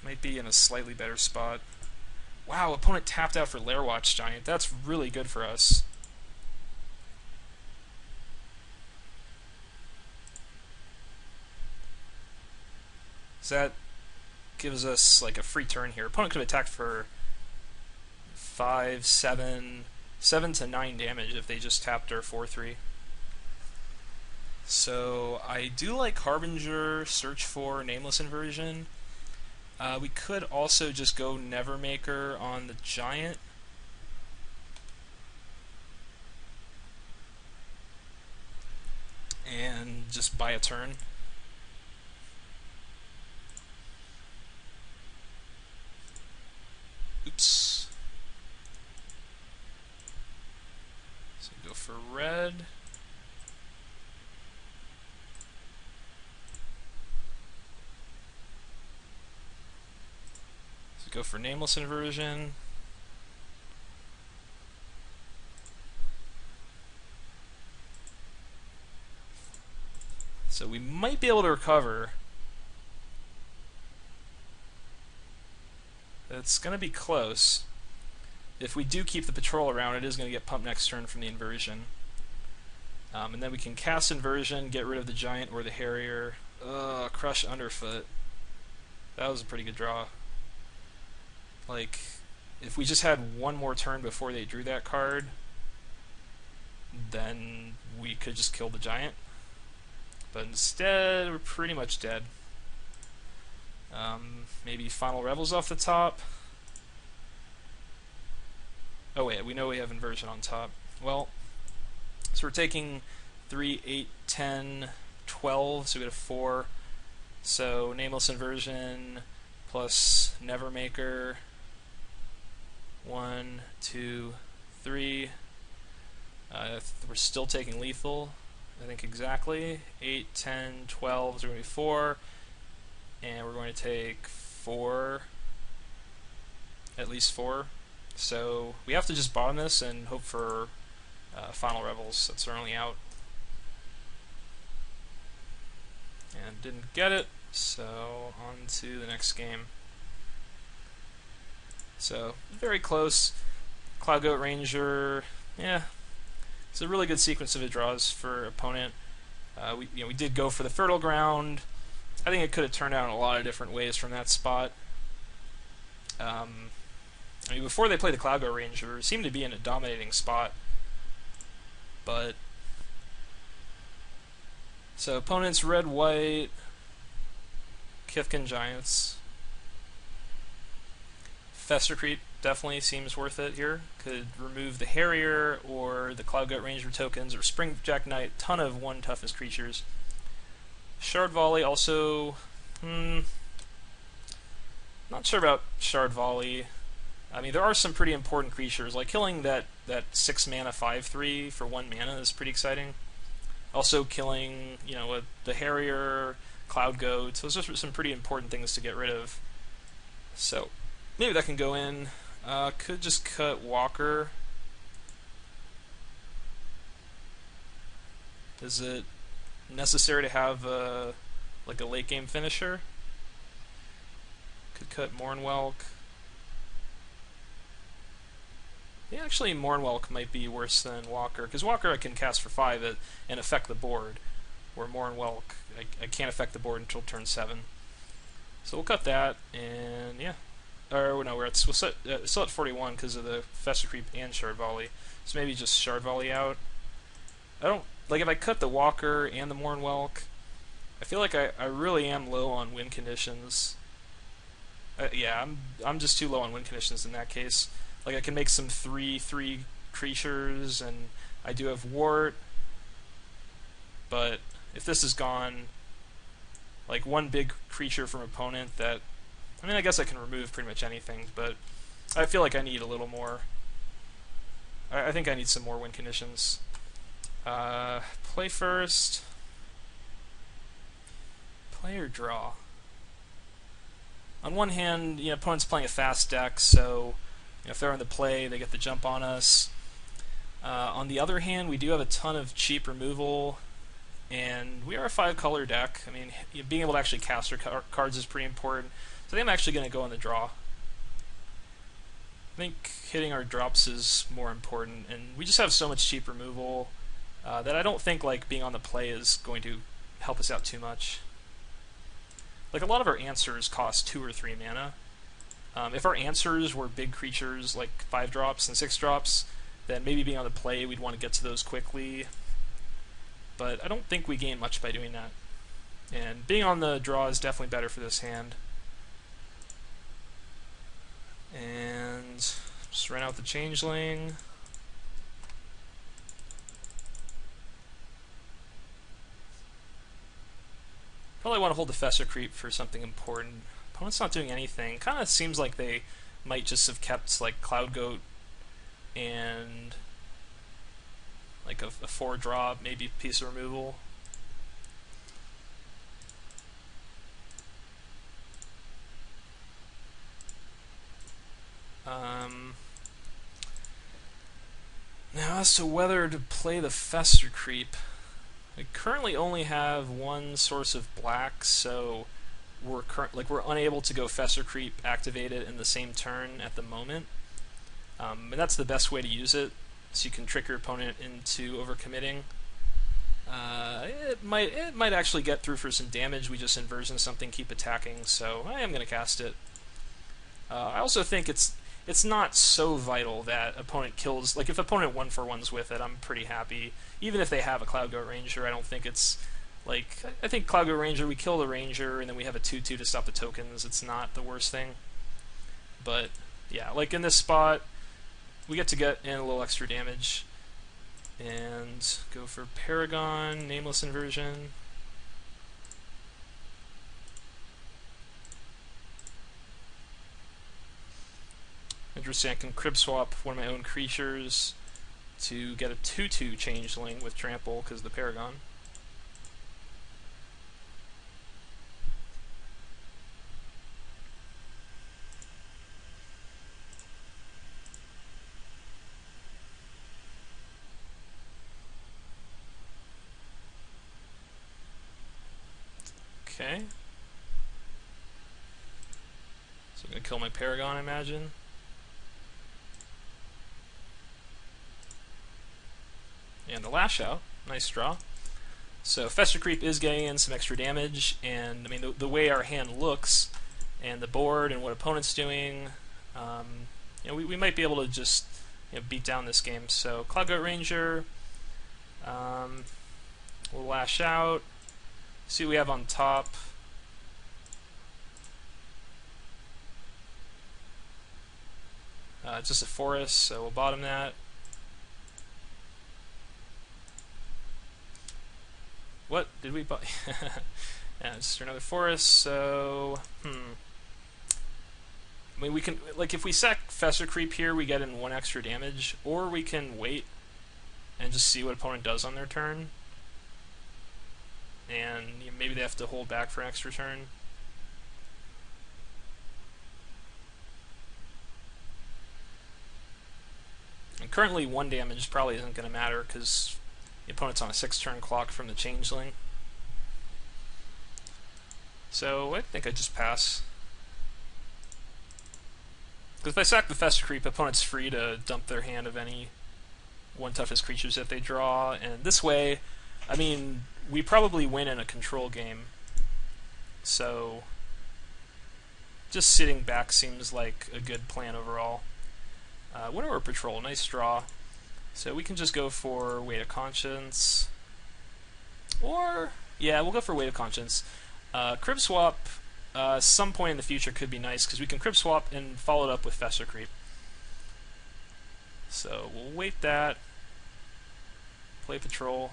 might be in a slightly better spot. Wow, opponent tapped out for Lairwatch Giant. That's really good for us. So that gives us like a free turn here. Opponent could attack for 5, 7, 7 to 9 damage if they just tapped our 4/3. So I do like Harbinger, Search for, Nameless Inversion. We could also just go Nevermaker on the Giant. And just buy a turn. Oops. So go for red. So go for Nameless Inversion. So we might be able to recover. It's going to be close. If we do keep the patrol around, it is going to get pumped next turn from the inversion. And then we can cast inversion, get rid of the giant or the harrier. Crush underfoot. That was a pretty good draw. Like, if we just had one more turn before they drew that card, then we could just kill the giant. But instead, we're pretty much dead. Maybe Final Revels off the top. Oh wait, we know we have inversion on top. Well, so we're taking 3, 8, 10, 12, so we get a 4. So Nameless Inversion plus Nevermaker. 1, 2, 3. We're still taking lethal, I think exactly. 8, 10, 12, so we're going to be 4. And we're going to take 4, at least 4. So we have to just bottom this and hope for Final Revels. That's our only out. And didn't get it, so on to the next game. So very close. Cloud Goat Ranger, yeah, it's a really good sequence of draws for opponent. We did go for the Fertile Ground. I think it could have turned out in a lot of different ways from that spot. I mean, before they played the Cloud Goat Ranger, it seemed to be in a dominating spot. But so opponents red, white, Kithkin Giants. Festercrete definitely seems worth it here. Could remove the Harrier or the Cloud Goat Ranger tokens or Springjack Knight. Ton of 1 toughness creatures. Shard Volley also, not sure about Shard Volley. I mean, there are some pretty important creatures, like killing that 6 mana 5/3 for 1 mana is pretty exciting. Also killing, the Harrier, Cloud Goat, those are some pretty important things to get rid of. So maybe that can go in. Could just cut Walker. Is it necessary to have like a late game finisher? Could cut Mournwelk. Yeah, actually Mournwelk might be worse than Walker, because Walker I can cast for 5 and affect the board, where Mournwelk I can't affect the board until turn 7. So we'll cut that, and yeah. Or no, we're still at 41 because of the Fester Creep and Shard Volley. So maybe just Shard Volley out. I don't like if I cut the Walker and the Mournwelk. I feel like I really am low on win conditions. Yeah, I'm just too low on win conditions in that case. Like I can make some 3/3 creatures, and I do have Wart. But if this is gone, like one big creature from opponent that, I mean, I guess I can remove pretty much anything, but I feel like I need a little more. I think I need some more win conditions. Play first. Play or draw. On one hand, opponent's playing a fast deck, so if they're on the play, they get the jump on us. On the other hand, we do have a ton of cheap removal, and we are a 5-color deck. I mean, being able to actually cast our cards is pretty important. So I think I'm actually going to go on the draw. I think hitting our drops is more important, and we just have so much cheap removal that I don't think like being on the play is going to help us out too much. like a lot of our answers cost 2 or 3 mana. If our answers were big creatures like 5 drops and 6 drops, then maybe being on the play we'd want to get to those quickly. But I don't think we gain much by doing that. And being on the draw is definitely better for this hand. And just run out the Changeling. Probably want to hold the Fester Creep for something important. Opponent's not doing anything. Kind of seems like they might just have kept like Cloud Goat and like a 4-drop, maybe piece of removal. Now as to whether to play the Fester Creep, we currently only have one source of black, so we're unable to go Fester Creep activated in the same turn at the moment, and that's the best way to use it, so you can trick your opponent into overcommitting. It might actually get through for some damage. We just inversion something, keep attacking, so I am going to cast it. I also think it's not so vital that opponent kills. Like if opponent 1-for-1s with it, I'm pretty happy. Even if they have a Cloud Goat Ranger, I don't think it's like, I think Cloud Goat Ranger, we kill the Ranger and then we have a 2/2 to stop the tokens. It's not the worst thing. But yeah, like in this spot, we get in a little extra damage and go for Paragon, Nameless Inversion. Interesting, I can crib swap one of my own creatures to get a 2/2 Changeling with Trample because of the Paragon. Okay. So I'm going to kill my Paragon, I imagine. And the Lash Out, nice draw. So Fester Creep is getting in some extra damage, and I mean the way our hand looks, and the board, and what opponent's doing, you know, we might be able to just beat down this game. So Cloud Goat Ranger, we'll Lash Out. See what we have on top. It's just a forest, so we'll bottom that. What did we buy? Yeah, just another forest. So, I mean, we can, like, if we sack Fester Creep here, we get in 1 extra damage, or we can wait and just see what opponent does on their turn, and maybe they have to hold back for an extra turn. And currently, 1 damage probably isn't going to matter because the opponent's on a 6-turn clock from the Changeling. So I think I just pass. Because if I sack the Fester Creep, opponent's free to dump their hand of any 1 toughest creatures that they draw, and this way, I mean, we probably win in a control game. So just sitting back seems like a good plan overall. Winnower Patrol, nice draw. So we can just go for Weight of Conscience. Or, yeah, we'll go for Weight of Conscience. Crib Swap, some point in the future could be nice, because we can Crib Swap and follow it up with Fester Creep. So we'll wait that. Play Patrol.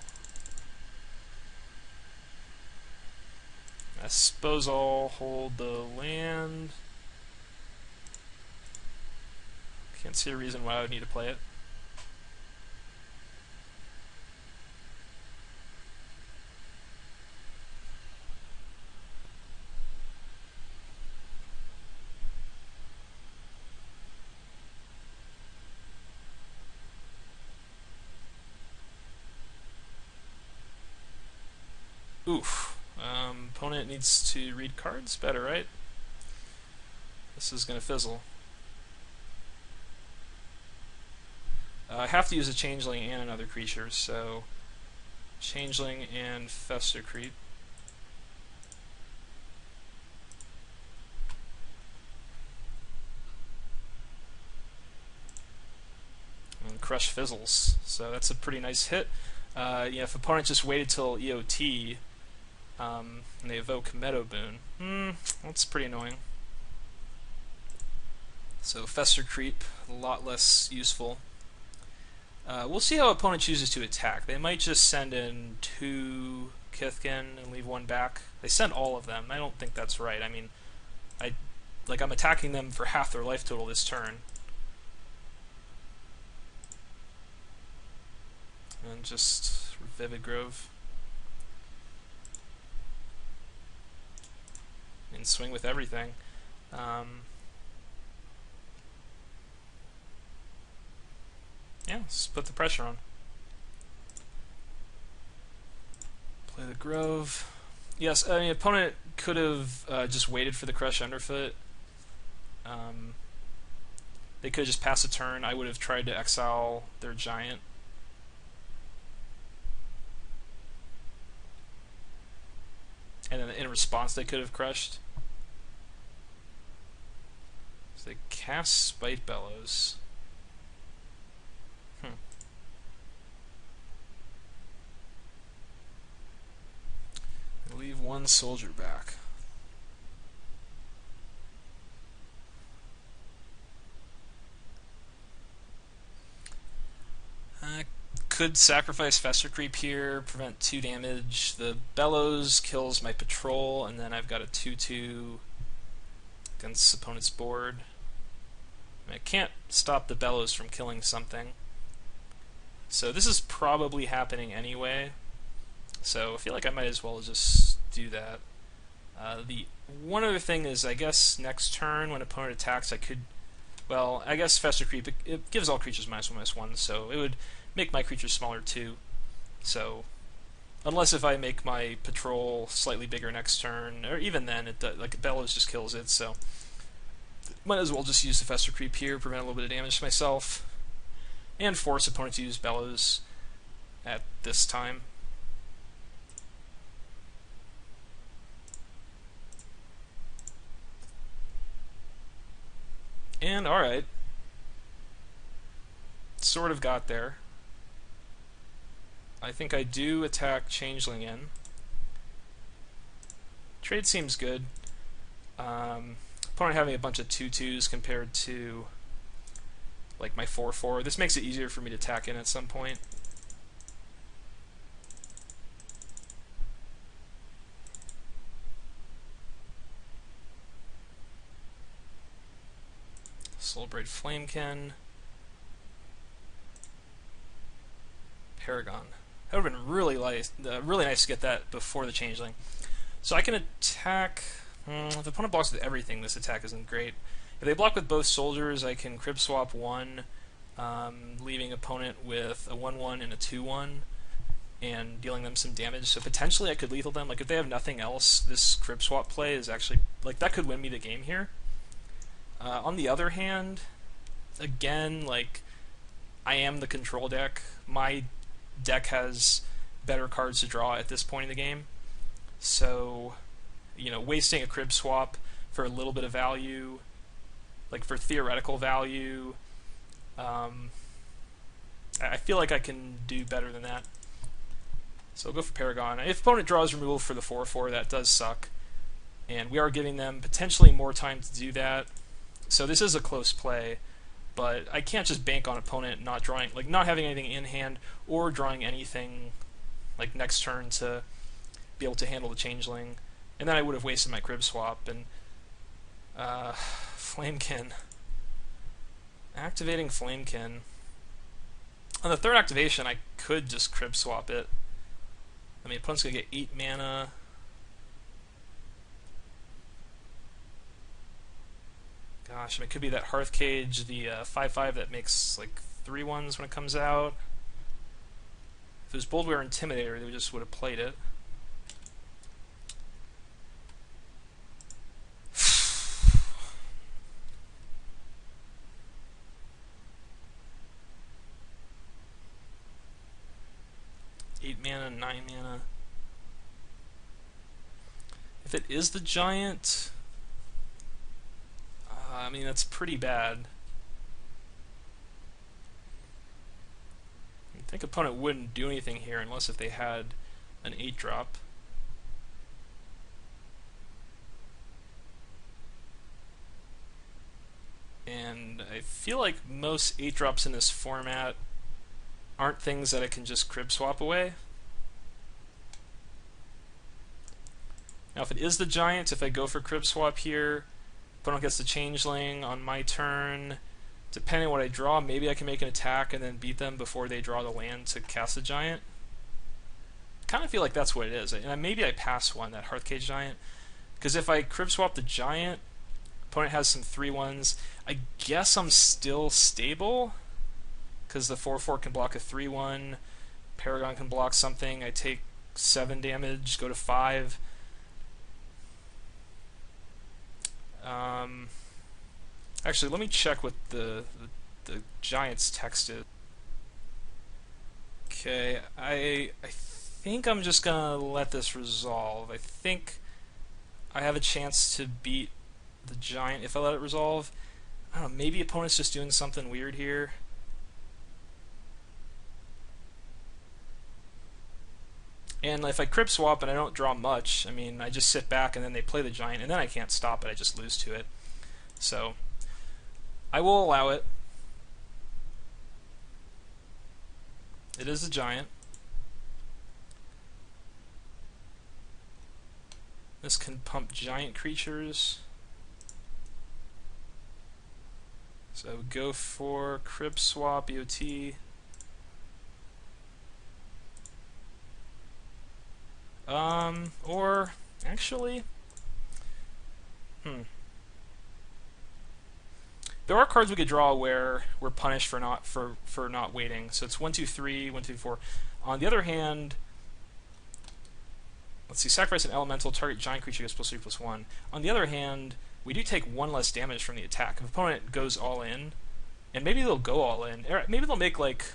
I suppose I'll hold the land. Can't see a reason why I would need to play it. Oof. Opponent needs to read cards better, right? This is going to fizzle. I have to use a Changeling and another creature, so Changeling and Fester Creep. Crush fizzles, so that's a pretty nice hit. Yeah, if opponent just waited till EOT and they evoke Meadow Boon, that's pretty annoying. So Fester Creep, a lot less useful. We'll see how opponent chooses to attack. They might just send in 2 Kithkin and leave 1 back. They sent all of them. I don't think that's right. I mean, I'm attacking them for half their life total this turn. And just Vivid Grove. And swing with everything. Yeah, let's put the pressure on. Play the Grove. Yes, I mean, opponent could have just waited for the Crush Underfoot. They could just pass a turn. I would have tried to exile their Giant. And then in response they could have crushed. So they cast Spite Bellows. Leave 1 soldier back. Could sacrifice Fester Creep here, prevent 2 damage. The Bellows kills my Patrol, and then I've got a 2/2 against opponent's board. I can't stop the Bellows from killing something. So this is probably happening anyway. So I feel like I might as well just do that. The one other thing is, I guess next turn when opponent attacks, I could, well, I guess Fester Creep, it gives all creatures -1/-1, so it would make my creatures smaller too. So unless if I make my Patrol slightly bigger next turn, or even then, like Bellows just kills it. So might as well just use the Fester Creep here, prevent a little bit of damage to myself, and force opponent to use Bellows at this time. And alright, sort of got there. I think I do attack Changeling in. Trade seems good. Opponent having a bunch of 2/2s compared to like my 4/4. This makes it easier for me to attack in at some point. Soulbraid Flamekin. Paragon. That would have been really nice to get that before the Changeling. So I can attack. If the opponent blocks with everything, this attack isn't great. If they block with both soldiers, I can crib swap 1, leaving opponent with a 1/1 and a 2/1, and dealing them some damage. So potentially I could lethal them. Like if they have nothing else, this crib swap play is actually, like, that could win me the game here. On the other hand, again, like, I am the control deck. My deck has better cards to draw at this point in the game. So, you know, wasting a crib swap for a little bit of value, like for theoretical value, I feel like I can do better than that. So I'll go for Paragon. If opponent draws removal for the 4/4, that does suck. And we are giving them potentially more time to do that. So this is a close play, but I can't just bank on opponent not drawing, like not having anything in hand or drawing anything like next turn to be able to handle the Changeling. And then I would have wasted my crib swap. And Flamekin. Activating Flamekin. On the 3rd activation, I could just crib swap it. I mean, opponent's gonna get 8 mana. Gosh, I mean, it could be that Hearth Cage, the 5/5 that makes like 3/1s when it comes out. If it was Boldware Intimidator, they just would have played it. Eight mana, 9 mana. If it is the Giant, I mean, that's pretty bad. think opponent wouldn't do anything here unless if they had an 8-drop. And I feel like most 8-drops in this format aren't things that I can just crib swap away. Now if it is the giant, if I go for crib swap here, opponent gets the changeling on my turn. Depending on what I draw, maybe I can make an attack and then beat them before they draw the land to cast the giant. Kind of feel like that's what it is. And maybe I pass one, that Hearthcage giant. Because if I crib swap the giant, opponent has some 3/1s. I guess I'm still stable, because the 4/4 can block a 3/1. Paragon can block something. I take 7 damage, go to 5. Actually, let me check what the giant's text is. Okay, I think I'm just gonna let this resolve. I think I have a chance to beat the giant if I let it resolve. I don't know, maybe opponent's just doing something weird here. And if I crib swap and I don't draw much, I mean, I just sit back and then they play the giant, and then I can't stop it, I just lose to it. So, I will allow it. It is a giant. This can pump giant creatures. So go for crib swap, EOT. Or actually, there are cards we could draw where we're punished for not waiting. So it's 1, 2, 3, 1, 2, 4. On the other hand, let's see, sacrifice an elemental, target giant creature gets +3/+1. On the other hand, we do take 1 less damage from the attack. If opponent goes all in, and maybe they'll go all in, or maybe they'll make like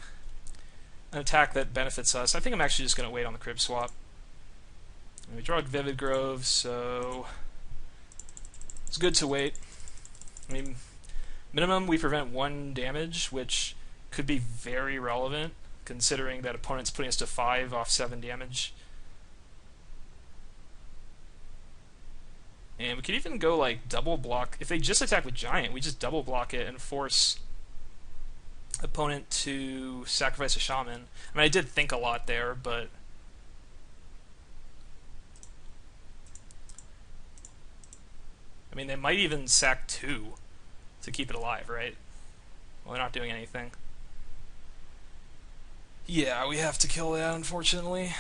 an attack that benefits us. I think I'm actually just going to wait on the crib swap. And we draw Vivid Grove, so it's good to wait. I mean, minimum we prevent 1 damage, which could be very relevant, considering that opponent's putting us to 5 off 7 damage. And we could even go like double block. If they just attack with giant, we just double block it and force opponent to sacrifice a shaman. I mean, I did think a lot there, but I mean, they might even sack 2 to keep it alive, right? Well, they're not doing anything. Yeah, we have to kill that, unfortunately.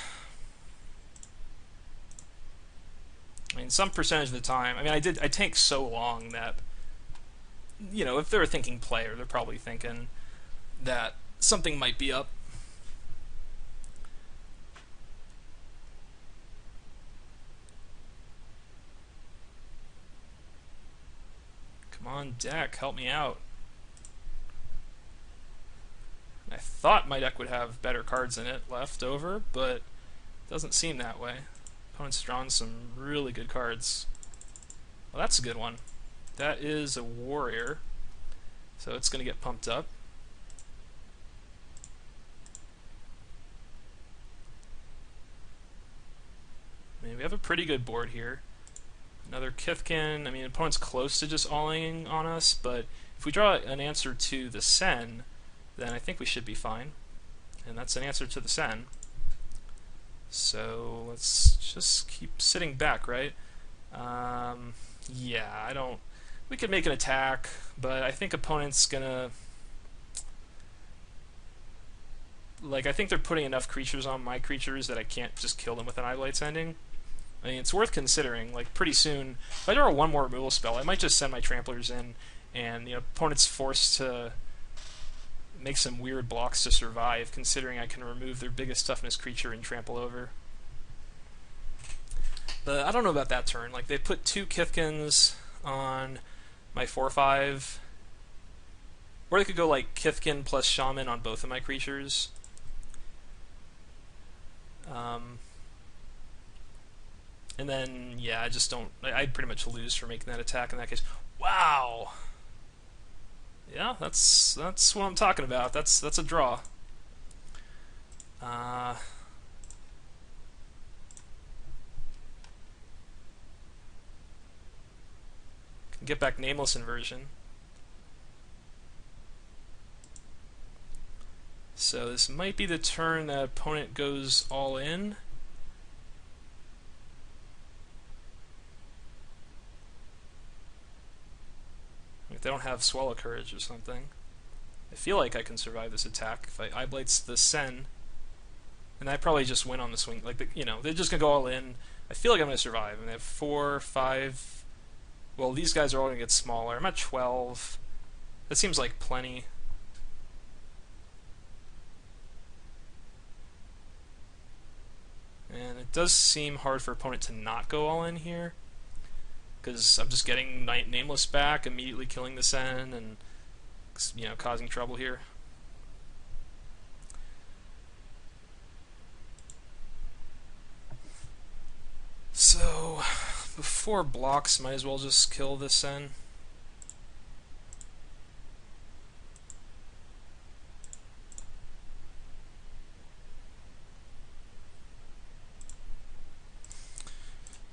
I mean, some percentage of the time. I mean, I tank so long that, you know, if they're a thinking player, they're probably thinking that something might be up. Come on, deck, help me out. I thought my deck would have better cards in it left over, but it doesn't seem that way. Opponent's drawn some really good cards. Well, that's a good one. That is a warrior, so it's going to get pumped up. I mean, we have a pretty good board here. Another Kithkin. I mean, opponent's close to just all-in on us, but if we draw an answer to the Sen, then I think we should be fine. And that's an answer to the Sen. So let's just keep sitting back, right? Yeah, I don't... We could make an attack, but I think opponent's gonna... Like, I think they're putting enough creatures on my creatures that I can't just kill them with an Eyelight's Ending. I mean, it's worth considering. Like, pretty soon, if I draw 1 more removal spell, I might just send my Tramplers in, and, you know, opponent's forced to make some weird blocks to survive, considering I can remove their biggest toughness creature and trample over. But I don't know about that turn. Like, they put 2 Kithkins on my 4/5, or they could go like Kithkin plus Shaman on both of my creatures. And then, yeah, I just don't... I'd pretty much lose for making that attack in that case. Wow! Yeah, that's what I'm talking about. That's a draw. Uh, get back Nameless Inversion. So this might be the turn that opponent goes all in. If they don't have Swallow Courage or something. I feel like I can survive this attack if I Eye Blights the Sen. And I probably just win on the swing. Like, they're just going to go all in. I feel like I'm going to survive. And they have 4, 5... Well, these guys are all going to get smaller. I'm at 12. That seems like plenty. And it does seem hard for opponent to not go all in here, because I'm just getting Nameless back, immediately killing the Sen, and causing trouble here. So before blocks, might as well just kill the Sen.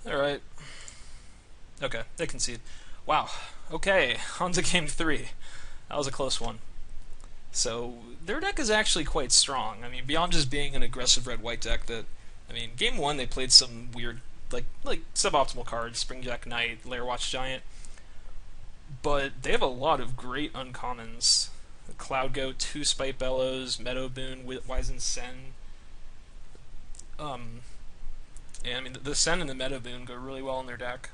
Alright. Okay, they concede. Wow. Okay, on to game 3. That was a close one. So, their deck is actually quite strong. I mean, beyond just being an aggressive red-white deck game 1 they played some weird, like suboptimal cards, Springjack Knight, Lair Watch Giant, but they have a lot of great uncommons. Cloud Goat, 2 Spite Bellows, Meadow Boon, Wizened Sen. And I mean, the Sen and the Meadow Boon go really well in their deck.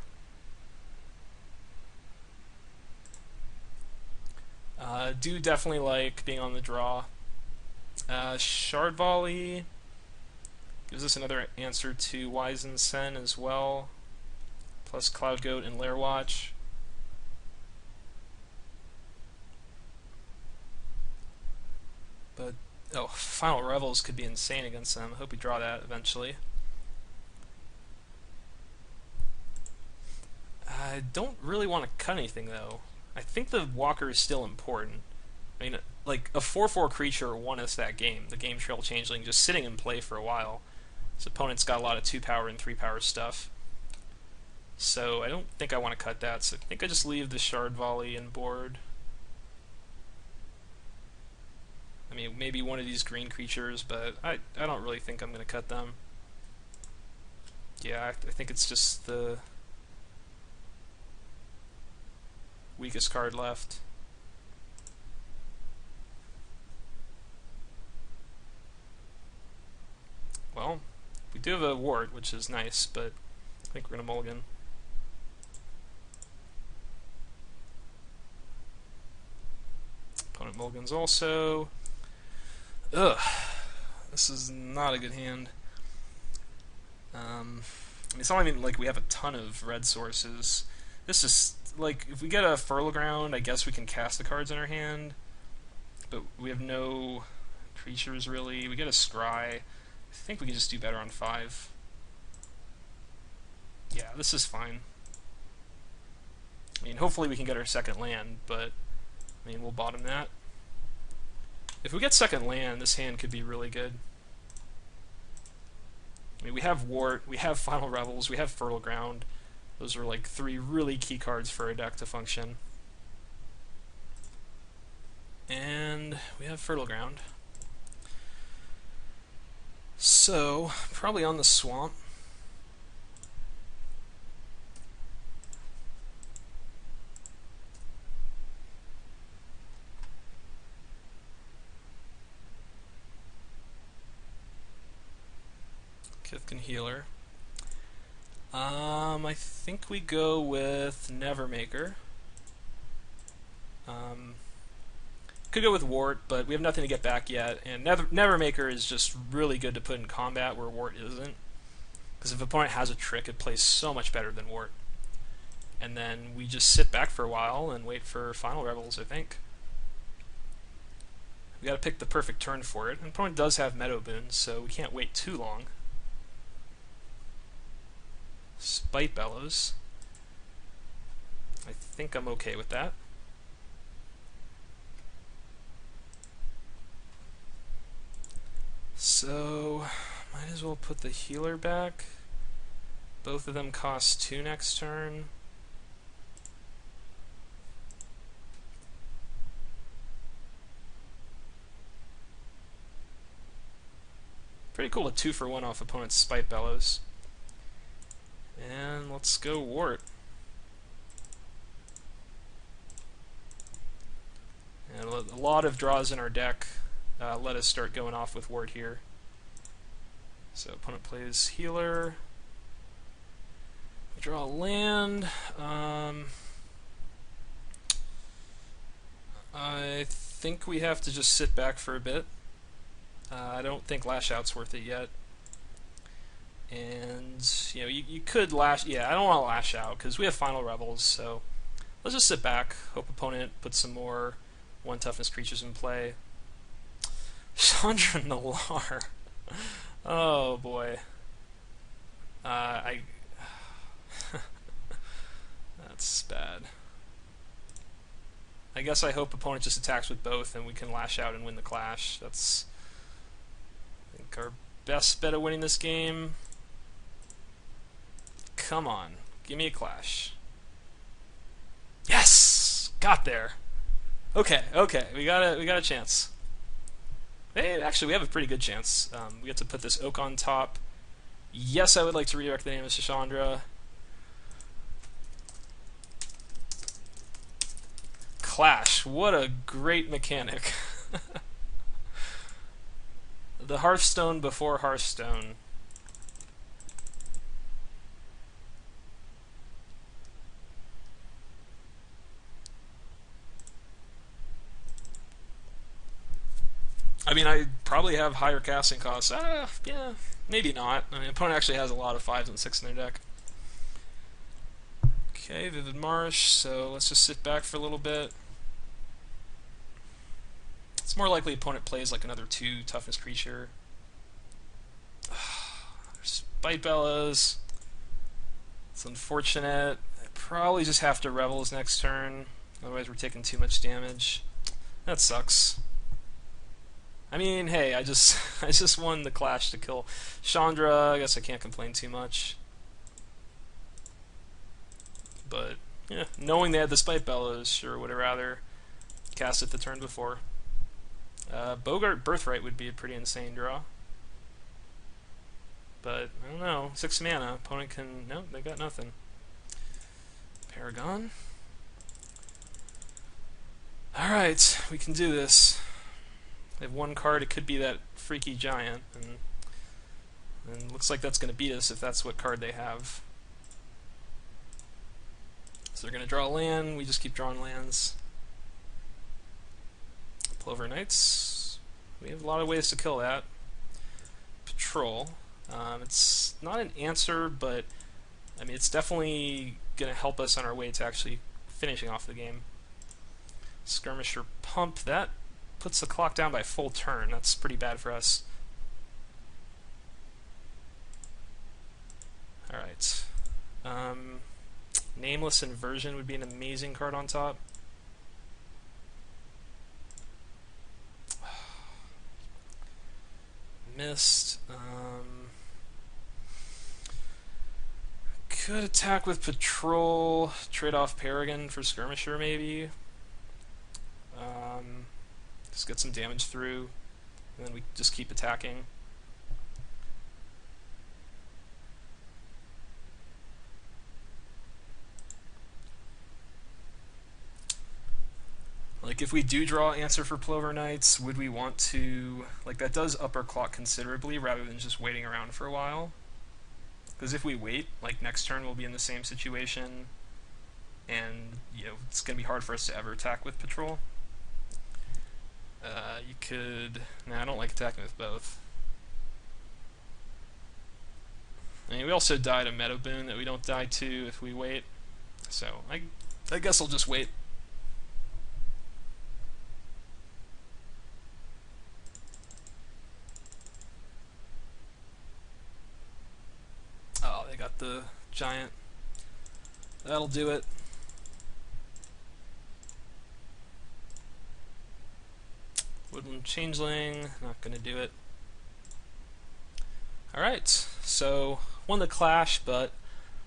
Do definitely like being on the draw. Shard Volley gives us another answer to Wizened Sen as well, plus Cloud Goat and Lair Watch. But, Final Revels could be insane against them. I hope we draw that eventually. I don't really want to cut anything, though. I think the Walker is still important. I mean, like, a 4/4 creature won us that game, the Game Trail Changeling, just sitting in play for a while. His opponent's got a lot of 2-power and 3-power stuff. So I don't think I want to cut that, so I think I just leave the Shard Volley in board. I mean, maybe one of these green creatures, but I don't really think I'm going to cut them. Yeah, I think it's just the weakest card left. Well, we do have a ward, which is nice, but I think we're going to mulligan. Opponent mulligans also. Ugh. This is not a good hand. I mean, it's not even like we have a ton of red sources. This is like, if we get a Fertile Ground, I guess we can cast the cards in our hand, but we have no creatures really. We get a Scry. I think we can just do better on 5. Yeah, this is fine. I mean, hopefully we can get our second land, but I mean, we'll bottom that. If we get second land, this hand could be really good. I mean, we have Wart, we have Final Revels, we have Fertile Ground. Those are like 3 really key cards for our deck to function. And we have Fertile Ground. So, probably on the Swamp. Kithkin Healer. I think we go with Nevermaker. Could go with Wart, but we have nothing to get back yet, and Nevermaker is just really good to put in combat where Wart isn't. Because if an opponent has a trick, it plays so much better than Wart. And then we just sit back for a while and wait for Final Revels, I think. We gotta pick the perfect turn for it. And opponent does have Meadow Boons, so we can't wait too long. Spite Bellows. I think I'm okay with that. So, might as well put the healer back. Both of them cost 2 next turn. Pretty cool to 2-for-1 off opponent's Spite Bellows. And let's go Wart. And a lot of draws in our deck. Let us start going off with Wart here. So opponent plays healer. We draw a land. I think we have to just sit back for a bit. I don't think Lash Out's worth it yet. And, you know, you could Lash... Yeah, I don't want to Lash Out, because we have Final Revels, so let's just sit back, hope opponent puts some more 1 toughness creatures in play. Chandra Nalar. Oh, boy. That's bad. I guess I hope opponent just attacks with both and we can Lash Out and win the clash. That's, I think, our best bet of winning this game. Come on, give me a clash. Yes! Got there. Okay, we got a chance. Hey, actually, we have a pretty good chance. We get to put this oak on top. Yes, I would like to redirect the name of Chandra. Clash, what a great mechanic. The Hearthstone before Hearthstone. I mean, I probably have higher casting costs. Yeah, maybe not. I mean, opponent actually has a lot of 5s and 6 in their deck. Okay, Vivid Marsh, so let's just sit back for a little bit. It's more likely opponent plays like another 2 toughness creature. Spite Bellows. It's unfortunate. I probably just have to Revels next turn, otherwise we're taking too much damage. That sucks. I mean, hey, I just won the clash to kill Chandra. I guess I can't complain too much. But yeah, knowing they had the Spite Bellows, sure would have rather cast it the turn before. Bogart Birthright would be a pretty insane draw. But I don't know, 6 mana. Opponent can no, they got nothing. Paragon. All right, we can do this. They have 1 card. It could be that freaky giant, and looks like that's going to beat us if that's what card they have. So they're going to draw a land. We just keep drawing lands. Plover Knights. We have a lot of ways to kill that. Patrol. It's not an answer, but I mean it's definitely going to help us on our way to actually finishing off the game. Skirmisher Pump. That puts the clock down by full turn. That's pretty bad for us. Alright. Nameless Inversion would be an amazing card on top. Missed. Could attack with Patrol, trade off Paragon for Skirmisher maybe. Just get some damage through, and then we just keep attacking. Like, if we do draw answer for Plover Knights, would we want to... Like, that does up our clock considerably, rather than just waiting around for a while. Because if we wait, like, next turn we'll be in the same situation, and, you know, it's going to be hard for us to ever attack with Patrol. You could... Nah, I don't like attacking with both. I mean, we also died a Meadow Boon that we don't die to if we wait. So, I guess I'll just wait. Oh, they got the giant. That'll do it. Woodland Changeling, not gonna do it. Alright, so won the clash, but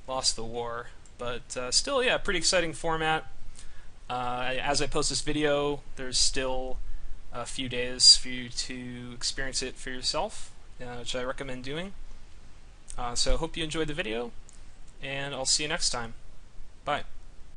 lost the war. But still, yeah, pretty exciting format. As I post this video, there's still a few days for you to experience it for yourself, which I recommend doing. So hope you enjoyed the video, and I'll see you next time. Bye.